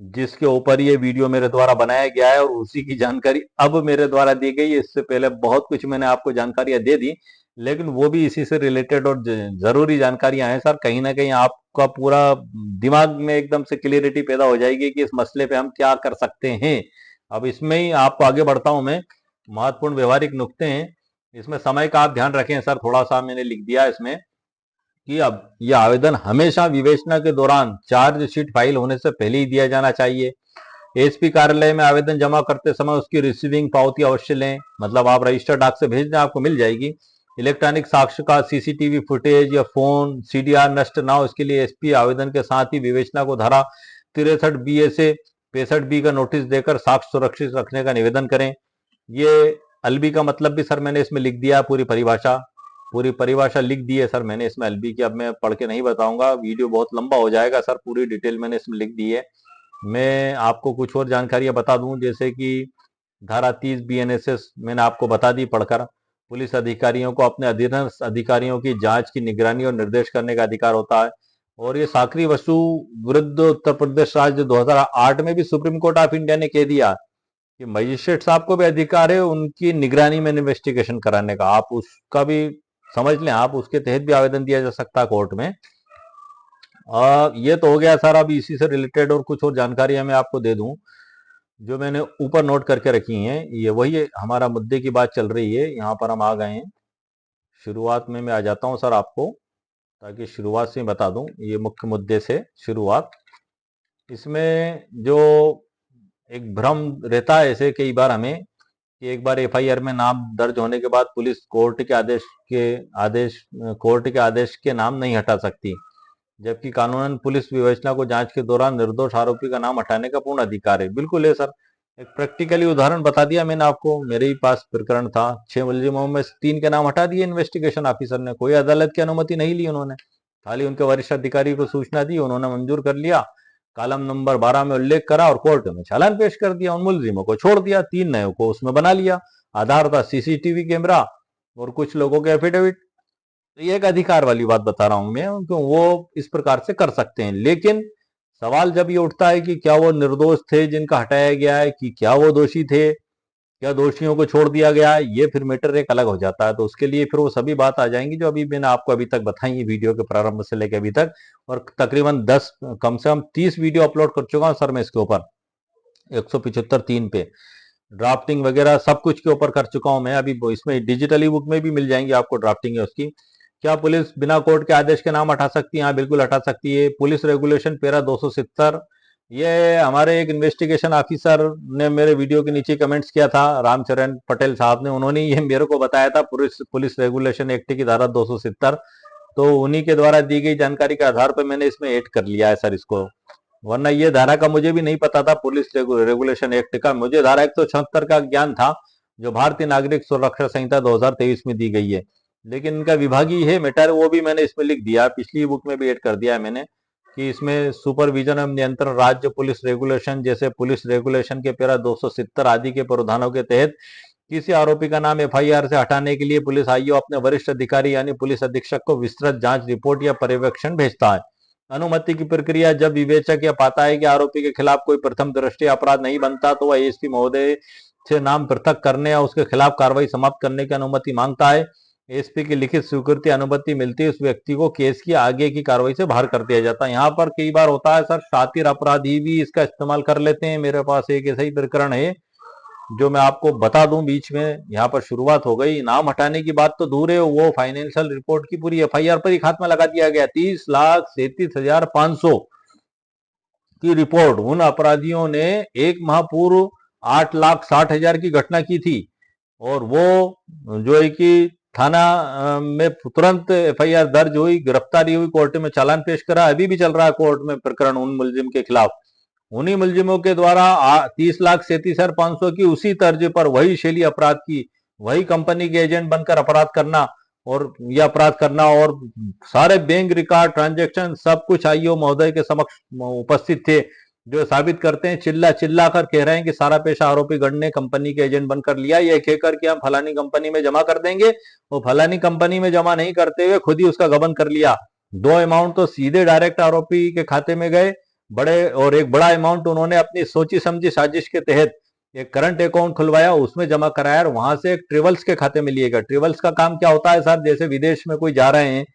जिसके ऊपर ये वीडियो मेरे द्वारा बनाया गया है और उसी की जानकारी अब मेरे द्वारा दी गई है। इससे पहले बहुत कुछ मैंने आपको जानकारियां दे दी, लेकिन वो भी इसी से रिलेटेड और जरूरी जानकारियां हैं सर। कहीं ना कहीं आपका पूरा दिमाग में एकदम से क्लियरिटी पैदा हो जाएगी कि इस मसले पे हम क्या कर सकते हैं। अब इसमें ही आपको आगे बढ़ता हूं मैं। महत्वपूर्ण व्यवहारिक नुक्ते हैं इसमें, समय का आप ध्यान रखें सर, थोड़ा सा मैंने लिख दिया इसमें कि अब यह आवेदन हमेशा विवेचना के दौरान चार्जशीट फाइल होने से पहले ही दिया जाना चाहिए। एसपी कार्यालय में आवेदन जमा करते समय उसकी रिसीविंग पावती अवश्य लें, मतलब आप रजिस्टर डाक से भेज दें, आपको मिल जाएगी। इलेक्ट्रॉनिक साक्ष्य का सीसीटीवी फुटेज या फोन सीडीआर नष्ट ना हो, इसके लिए एसपी आवेदन के साथ ही विवेचना को धारा 63 बी से 65 बी का नोटिस देकर साक्ष्य सुरक्षित रखने का निवेदन करें। ये अलबी का मतलब भी सर मैंने इसमें लिख दिया, पूरी परिभाषा लिख दी है सर मैंने इसमें अलबी की। अब मैं पढ़ के नहीं बताऊंगा, वीडियो बहुत लंबा हो जाएगा सर, पूरी डिटेल मैंने इसमें लिख दी है। मैं आपको कुछ और जानकारियां बता दूं, जैसे कि धारा 30 बीएनएसएस मैंने आपको बता दी पढ़कर। पुलिस अधिकारियों को अपने अधीनस्थ अधिकारियों की जांच की निगरानी और निर्देश करने का अधिकार होता है। और ये साकरी वसु विरुद्ध उत्तर प्रदेश राज्य 2008 में भी सुप्रीम कोर्ट ऑफ इंडिया ने कह दिया कि मजिस्ट्रेट साहब को भी अधिकार है उनकी निगरानी में इन्वेस्टिगेशन कराने का। आप उसका भी समझ लें, आप उसके तहत भी आवेदन दिया जा सकता है कोर्ट में। ये तो हो गया सर। अब इसी से रिलेटेड और कुछ और जानकारियां मैं आपको दे दूं जो मैंने ऊपर नोट करके रखी हैं। ये वही हमारा मुद्दे की बात चल रही है, यहाँ पर हम आ गए हैं। शुरुआत में मैं आ जाता हूं सर आपको, ताकि शुरुआत से बता दूं ये मुख्य मुद्दे से शुरुआत। इसमें जो एक भ्रम रहता है ऐसे कई बार हमें, कि एक बार एफआईआर में नाम दर्ज होने के बाद पुलिस कोर्ट के आदेश के नाम नहीं हटा सकती, जबकि कानूनन पुलिस विवेचना को जांच के दौरान निर्दोष आरोपी का नाम हटाने का पूर्ण अधिकार है। बिल्कुल है सर। एक प्रैक्टिकली उदाहरण बता दिया मैंने आपको, मेरे ही पास प्रकरण था। 6 मुलजिमों में से 3 के नाम हटा दिए इन्वेस्टिगेशन ऑफिसर ने, कोई अदालत की अनुमति नहीं ली उन्होंने, खाली उनके वरिष्ठ अधिकारी को सूचना दी, उन्होंने मंजूर कर लिया, कॉलम नंबर 12 में उल्लेख करा और कोर्ट में चालान पेश कर दिया। उन मुलजिमों को छोड़ दिया, 3 नयों को उसमें बना लिया। आधार था सीसीटीवी कैमरा और कुछ लोगों के एफिडेविट। तो ये एक अधिकार वाली बात बता रहा हूं मैं, क्यों वो इस प्रकार से कर सकते हैं। लेकिन सवाल जब ये उठता है कि क्या वो निर्दोष थे जिनका हटाया गया है, कि क्या वो दोषी थे, क्या दोषियों को छोड़ दिया गया है, ये फिर मैटर एक अलग हो जाता है। तो उसके लिए फिर वो सभी बात आ जाएंगी जो अभी मैंने आपको अभी तक बताई है, वीडियो के प्रारंभ से लेकर अभी तक। और तकरीबन 10 कम से कम 30 वीडियो अपलोड कर चुका हूं सर मैं इसके ऊपर, 175 3 पे ड्राफ्टिंग वगैरह सब कुछ के ऊपर कर चुका हूं मैं। अभी इसमें डिजिटली बुक में भी मिल जाएंगी आपको ड्राफ्टिंग है उसकी। क्या पुलिस बिना कोर्ट के आदेश के नाम हटा सकती है? हाँ बिल्कुल हटा सकती है। पुलिस रेगुलेशन पैरा 270, ये हमारे एक इन्वेस्टिगेशन ऑफिसर ने मेरे वीडियो के नीचे कमेंट्स किया था, रामचरण पटेल साहब ने, उन्होंने ये मेरे को बताया था पुलिस रेगुलेशन एक्ट की धारा 270। तो उन्हीं के द्वारा दी गई जानकारी के आधार पर मैंने इसमें ऐड कर लिया है सर इसको, वरना ये धारा का मुझे भी नहीं पता था पुलिस रेगुलेशन एक्ट का। मुझे धारा 176 का ज्ञान था जो भारतीय नागरिक सुरक्षा संहिता 2023 में दी गई है, लेकिन इनका विभागीय है मैटर, वो भी मैंने इसमें लिख दिया, पिछली बुक में भी ऐड कर दिया है मैंने, कि इसमें सुपरविजन एवं नियंत्रण राज्य पुलिस रेगुलेशन, जैसे पुलिस रेगुलेशन के पैरा 270 आदि के प्रावधानों के तहत किसी आरोपी का नाम एफआईआर से हटाने के लिए पुलिस आईओ अपने वरिष्ठ अधिकारी यानी पुलिस अधीक्षक को विस्तृत जांच रिपोर्ट या पर्यवेक्षण भेजता है। अनुमति की प्रक्रिया, जब विवेचक यह पाता है कि आरोपी के खिलाफ कोई प्रथम दृष्टि अपराध नहीं बनता, तो वह एएसपी महोदय से नाम पृथक करने या उसके खिलाफ कार्रवाई समाप्त करने की अनुमति मांगता है। एसपी की लिखित स्वीकृति अनुमति मिलती है, उस व्यक्ति को केस की आगे की कार्रवाई से बाहर कर दिया जाता है। यहाँ पर कई बार होता है सर, शातिर अपराधी भी इसका इस्तेमाल कर लेते हैं। मेरे पास एक ऐसा ही प्रकरण है जो मैं आपको बता दूं बीच में यहाँ पर शुरुआत हो गई, नाम हटाने की बात तो दूर है, वो फाइनेंशियल रिपोर्ट की पूरी एफआईआर पर ही खात्मा लगा दिया गया। 30,37,500 की रिपोर्ट उन अपराधियों ने एक माह पूर्व 8,60,000 की घटना की थी, और वो जो है कि थाना में तुरंत एफआईआर दर्ज हुई, गिरफ्तारी हुई, कोर्ट में चालान पेश करा, अभी भी चल रहा है कोर्ट में प्रकरण उन मुलजिम के खिलाफ। उन्हीं मुलजिमों के द्वारा 30,37,500 की उसी तर्ज पर वही शैली अपराध की, वही कंपनी के एजेंट बनकर अपराध करना, और यह अपराध करना, और सारे बैंक रिकॉर्ड ट्रांजैक्शन सब कुछ आईओ महोदय के समक्ष उपस्थित थे, जो साबित करते हैं, चिल्ला चिल्ला कर कह रहे हैं कि सारा पैसा आरोपी गण ने कंपनी के एजेंट बनकर लिया, यह कहकर कि हम फलानी कंपनी में जमा कर देंगे, वो फलानी कंपनी में जमा नहीं करते हुए खुद ही उसका गबन कर लिया। 2 अमाउंट तो सीधे डायरेक्ट आरोपी के खाते में गए बड़े, और एक बड़ा अमाउंट उन्होंने अपनी सोची समझी साजिश के तहत एक करंट अकाउंट खुलवाया, उसमें जमा कराया, और वहां से एक ट्रेवल्स के खाते में लिएगा। ट्रेवल्स का काम क्या होता है सर, जैसे विदेश में कोई जा रहे हैं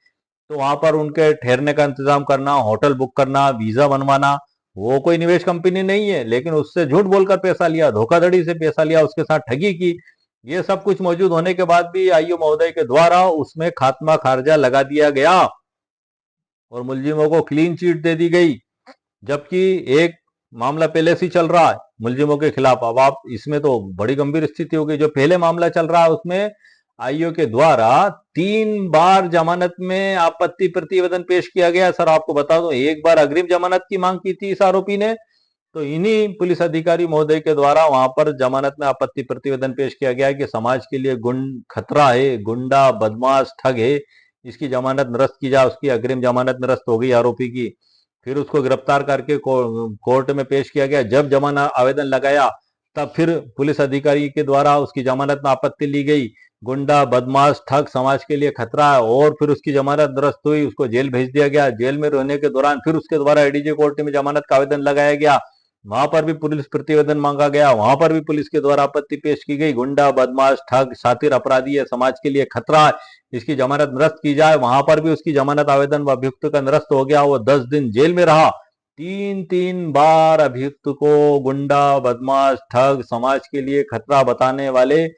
तो वहां पर उनके ठहरने का इंतजाम करना, होटल बुक करना, वीजा बनवाना। वो कोई निवेश कंपनी नहीं है, लेकिन उससे झूठ बोलकर पैसा लिया, धोखाधड़ी से पैसा लिया, उसके साथ ठगी की। ये सब कुछ मौजूद होने के बाद भी आईओ महोदय के द्वारा उसमें खात्मा खारजा लगा दिया गया और मुलजिमों को क्लीन चिट दे दी गई, जबकि एक मामला पहले से चल रहा है मुलजिमों के खिलाफ। अब आप इसमें तो बड़ी गंभीर स्थिति हो गई। जो पहले मामला चल रहा है उसमें आईओ के द्वारा 3 बार जमानत में आपत्ति प्रतिवेदन पेश किया गया। सर आपको बता दूं, एक बार अग्रिम जमानत की मांग की थी इस आरोपी ने, तो इन्हीं पुलिस अधिकारी महोदय के द्वारा वहां पर जमानत में आपत्ति प्रतिवेदन पेश किया गया कि समाज के लिए खतरा है, गुंडा बदमाश ठग है, इसकी जमानत निरस्त की जाए। उसकी अग्रिम जमानत निरस्त हो गई आरोपी की। फिर उसको गिरफ्तार करके कोर्ट में पेश किया गया। जब जमानत आवेदन लगाया तब फिर पुलिस अधिकारी के द्वारा उसकी जमानत में आपत्ति ली गई, गुंडा बदमाश ठग समाज के लिए खतरा है, और फिर उसकी जमानत निरस्त हुई, उसको जेल भेज दिया गया। जेल में रहने के दौरान फिर उसके द्वारा एडीजे कोर्ट में जमानत का आवेदन लगाया गया, वहां पर भी पुलिस प्रतिवेदन मांगा गया, वहां पर भी पुलिस के द्वारा आपत्ति पेश की गई, गुंडा बदमाश ठग शातिर अपराधी है, समाज के लिए खतरा है, इसकी जमानत निरस्त की जाए। वहां पर भी उसकी जमानत आवेदन अभियुक्त का निरस्त हो गया, वो 10 दिन जेल में रहा। 3 बार अभियुक्त को गुंडा बदमाश ठग समाज के लिए खतरा बताने वाले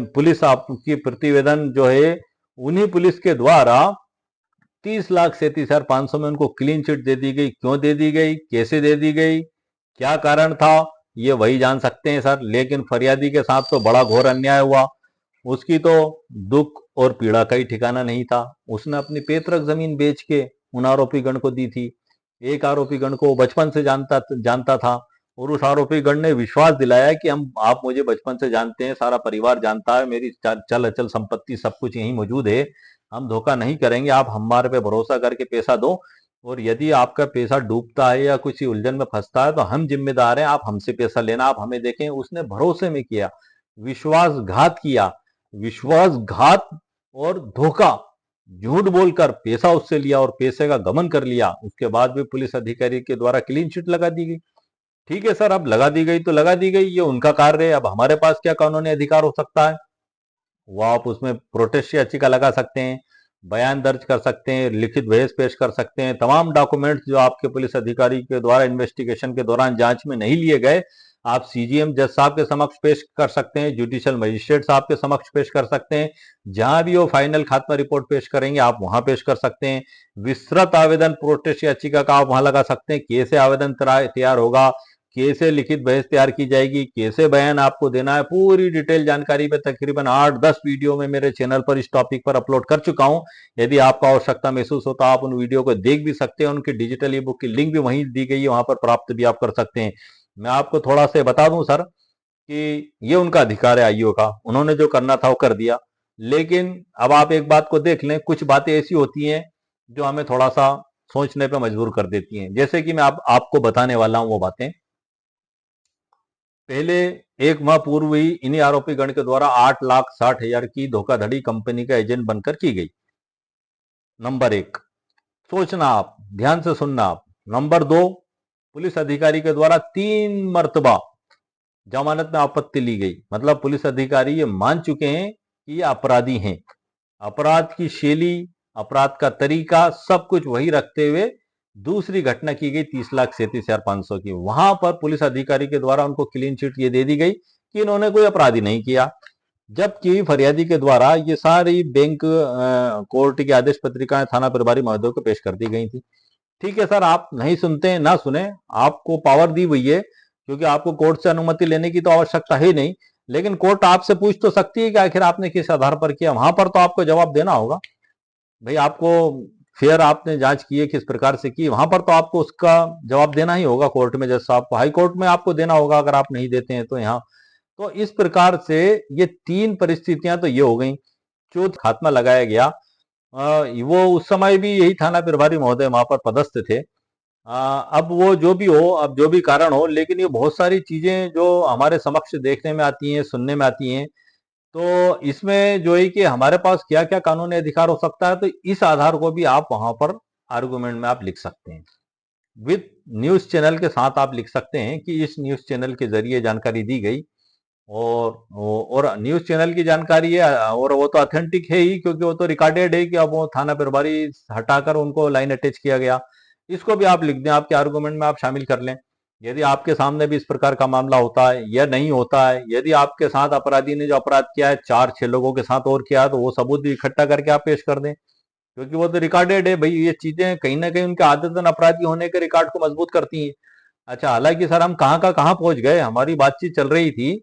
पुलिस आपकी प्रतिवेदन जो है उन्हीं पुलिस के द्वारा 30,37,500 में उनको क्लीन चिट दे दी गई। क्यों दे दी गई, कैसे दे दी गई, क्या कारण था, ये वही जान सकते हैं सर। लेकिन फरियादी के साथ तो बड़ा घोर अन्याय हुआ। उसकी तो दुख और पीड़ा का ही ठिकाना नहीं था। उसने अपनी पैतृक जमीन बेच के उन आरोपी गण को दी थी। एक आरोपी गण को बचपन से जानता था, और उस आरोपी गण ने विश्वास दिलाया कि आप मुझे बचपन से जानते हैं, सारा परिवार जानता है, मेरी चल अचल संपत्ति सब कुछ यहीं मौजूद है, हम धोखा नहीं करेंगे, आप हमारे पे भरोसा करके पैसा दो, और यदि आपका पैसा डूबता है या कुछ उलझन में फंसता है तो हम जिम्मेदार हैं, आप हमसे पैसा लेना, आप हमें देखें। उसने भरोसे में किया, विश्वासघात किया, विश्वासघात और धोखा, झूठ बोलकर पैसा उससे लिया और पैसे का गमन कर लिया। उसके बाद भी पुलिस अधिकारी के द्वारा क्लीन चिट लगा दी गई। ठीक है सर, अब लगा दी गई तो लगा दी गई, ये उनका कार्य है। अब हमारे पास क्या कानूनी अधिकार हो सकता है? वो आप उसमें प्रोटेस्ट याचिका लगा सकते हैं, बयान दर्ज कर सकते हैं, लिखित बहस पेश कर सकते हैं। तमाम डॉक्यूमेंट्स जो आपके पुलिस अधिकारी के द्वारा इन्वेस्टिगेशन के दौरान जांच में नहीं लिए गए, आप सीजीएम जज साहब के समक्ष पेश कर सकते हैं, जुडिशियल मजिस्ट्रेट साहब के समक्ष पेश कर सकते हैं। जहां भी वो फाइनल खात्मा रिपोर्ट पेश करेंगे आप वहां पेश कर सकते हैं। विस्तृत आवेदन प्रोटेस्ट याचिका का आप वहां लगा सकते हैं। कैसे आवेदन तैयार होगा, कैसे लिखित बहस तैयार की जाएगी, कैसे बयान आपको देना है, पूरी डिटेल जानकारी में तकरीबन 8-10 वीडियो में मेरे चैनल पर इस टॉपिक पर अपलोड कर चुका हूं। यदि आपको आवश्यकता महसूस हो तो आप उन वीडियो को देख भी सकते हैं। उनकी डिजिटल ई बुक की लिंक भी वहीं दी गई है, वहां पर प्राप्त भी आप कर सकते हैं। मैं आपको थोड़ा सा बता दूं सर कि ये उनका अधिकार है आईओ का, उन्होंने जो करना था वो कर दिया। लेकिन अब आप एक बात को देख लें, कुछ बातें ऐसी होती हैं जो हमें थोड़ा सा सोचने पर मजबूर कर देती हैं। जैसे कि मैं आपको बताने वाला हूं वो बातें। पहले एक माह पूर्व ही इन्हीं आरोपी गण के द्वारा 8,60,000 की धोखाधड़ी कंपनी का एजेंट बनकर की गई। नंबर 1, सोचना आप, ध्यान से सुनना आप। नंबर 2, पुलिस अधिकारी के द्वारा 3 मर्तबा जमानत में आपत्ति ली गई। मतलब पुलिस अधिकारी ये मान चुके हैं कि ये अपराधी हैं। अपराध की शैली, अपराध का तरीका सब कुछ वही रखते हुए दूसरी घटना की गई 30,37,500 की। वहां पर पुलिस अधिकारी के द्वारा उनको क्लीन चिट ये दे दी गई कि इन्होंने कोई अपराध ही नहीं किया, जबकि फरियादी के द्वारा ये सारी बैंक कोर्ट की आदेश पत्रिकाएं थाना प्रभारी महोदय को पेश कर दी गई थी। ठीक है सर, आप नहीं सुनते हैं, ना सुने, आपको पावर दी हुई है, क्योंकि आपको कोर्ट से अनुमति लेने की तो आवश्यकता है नहीं, लेकिन कोर्ट आपसे पूछ तो सकती है कि आखिर आपने किस आधार पर किया। वहां पर तो आपको जवाब देना होगा भाई, आपको फेयर आपने जांच की है, किस प्रकार से की, वहां पर तो आपको उसका जवाब देना ही होगा कोर्ट में, जैसा आप हाई कोर्ट में आपको देना होगा अगर आप नहीं देते हैं तो। यहाँ तो इस प्रकार से ये तीन परिस्थितियां तो ये हो गई जो खात्मा लगाया गया। वो उस समय भी यही थाना प्रभारी महोदय वहां पर पदस्थ थे। अब वो जो भी हो, अब जो भी कारण हो, लेकिन ये बहुत सारी चीजें जो हमारे समक्ष देखने में आती हैं, सुनने में आती हैं, तो इसमें जो है कि हमारे पास क्या क्या कानूनी अधिकार हो सकता है, तो इस आधार को भी आप वहां पर आर्गुमेंट में आप लिख सकते हैं, विद न्यूज चैनल के साथ आप लिख सकते हैं कि इस न्यूज चैनल के जरिए जानकारी दी गई, और न्यूज चैनल की जानकारी है, और वो तो ऑथेंटिक है ही, क्योंकि वो तो रिकॉर्डेड है कि अब वो थाना प्रभारी हटाकर उनको लाइन अटैच किया गया। इसको भी आप लिख दें, आपके आर्गुमेंट में आप शामिल कर लें। यदि आपके सामने भी इस प्रकार का मामला होता है या नहीं होता है, यदि आपके साथ अपराधी ने जो अपराध किया है 4-6 लोगों के साथ और किया है, तो वो सबूत भी इकट्ठा करके आप पेश कर दें, क्योंकि वो तो रिकॉर्डेड है भाई। ये चीजें कहीं ना कहीं उनके आदतन अपराधी होने के रिकॉर्ड को मजबूत करती हैं। अच्छा, हालांकि सर हम कहाँ का कहाँ पहुंच गए, हमारी बातचीत चल रही थी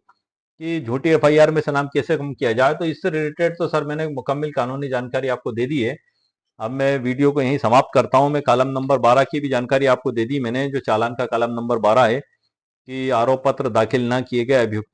कि झूठी एफआईआर में से नाम कैसे कम किया जाए, तो इससे रिलेटेड तो सर मैंने मुकम्मल कानूनी जानकारी आपको दे दी है। अब मैं वीडियो को यहीं समाप्त करता हूं। मैं कॉलम नंबर 12 की भी जानकारी आपको दे दी मैंने, जो चालान का कॉलम नंबर 12 है कि आरोप पत्र दाखिल न किए गए अभियुक्त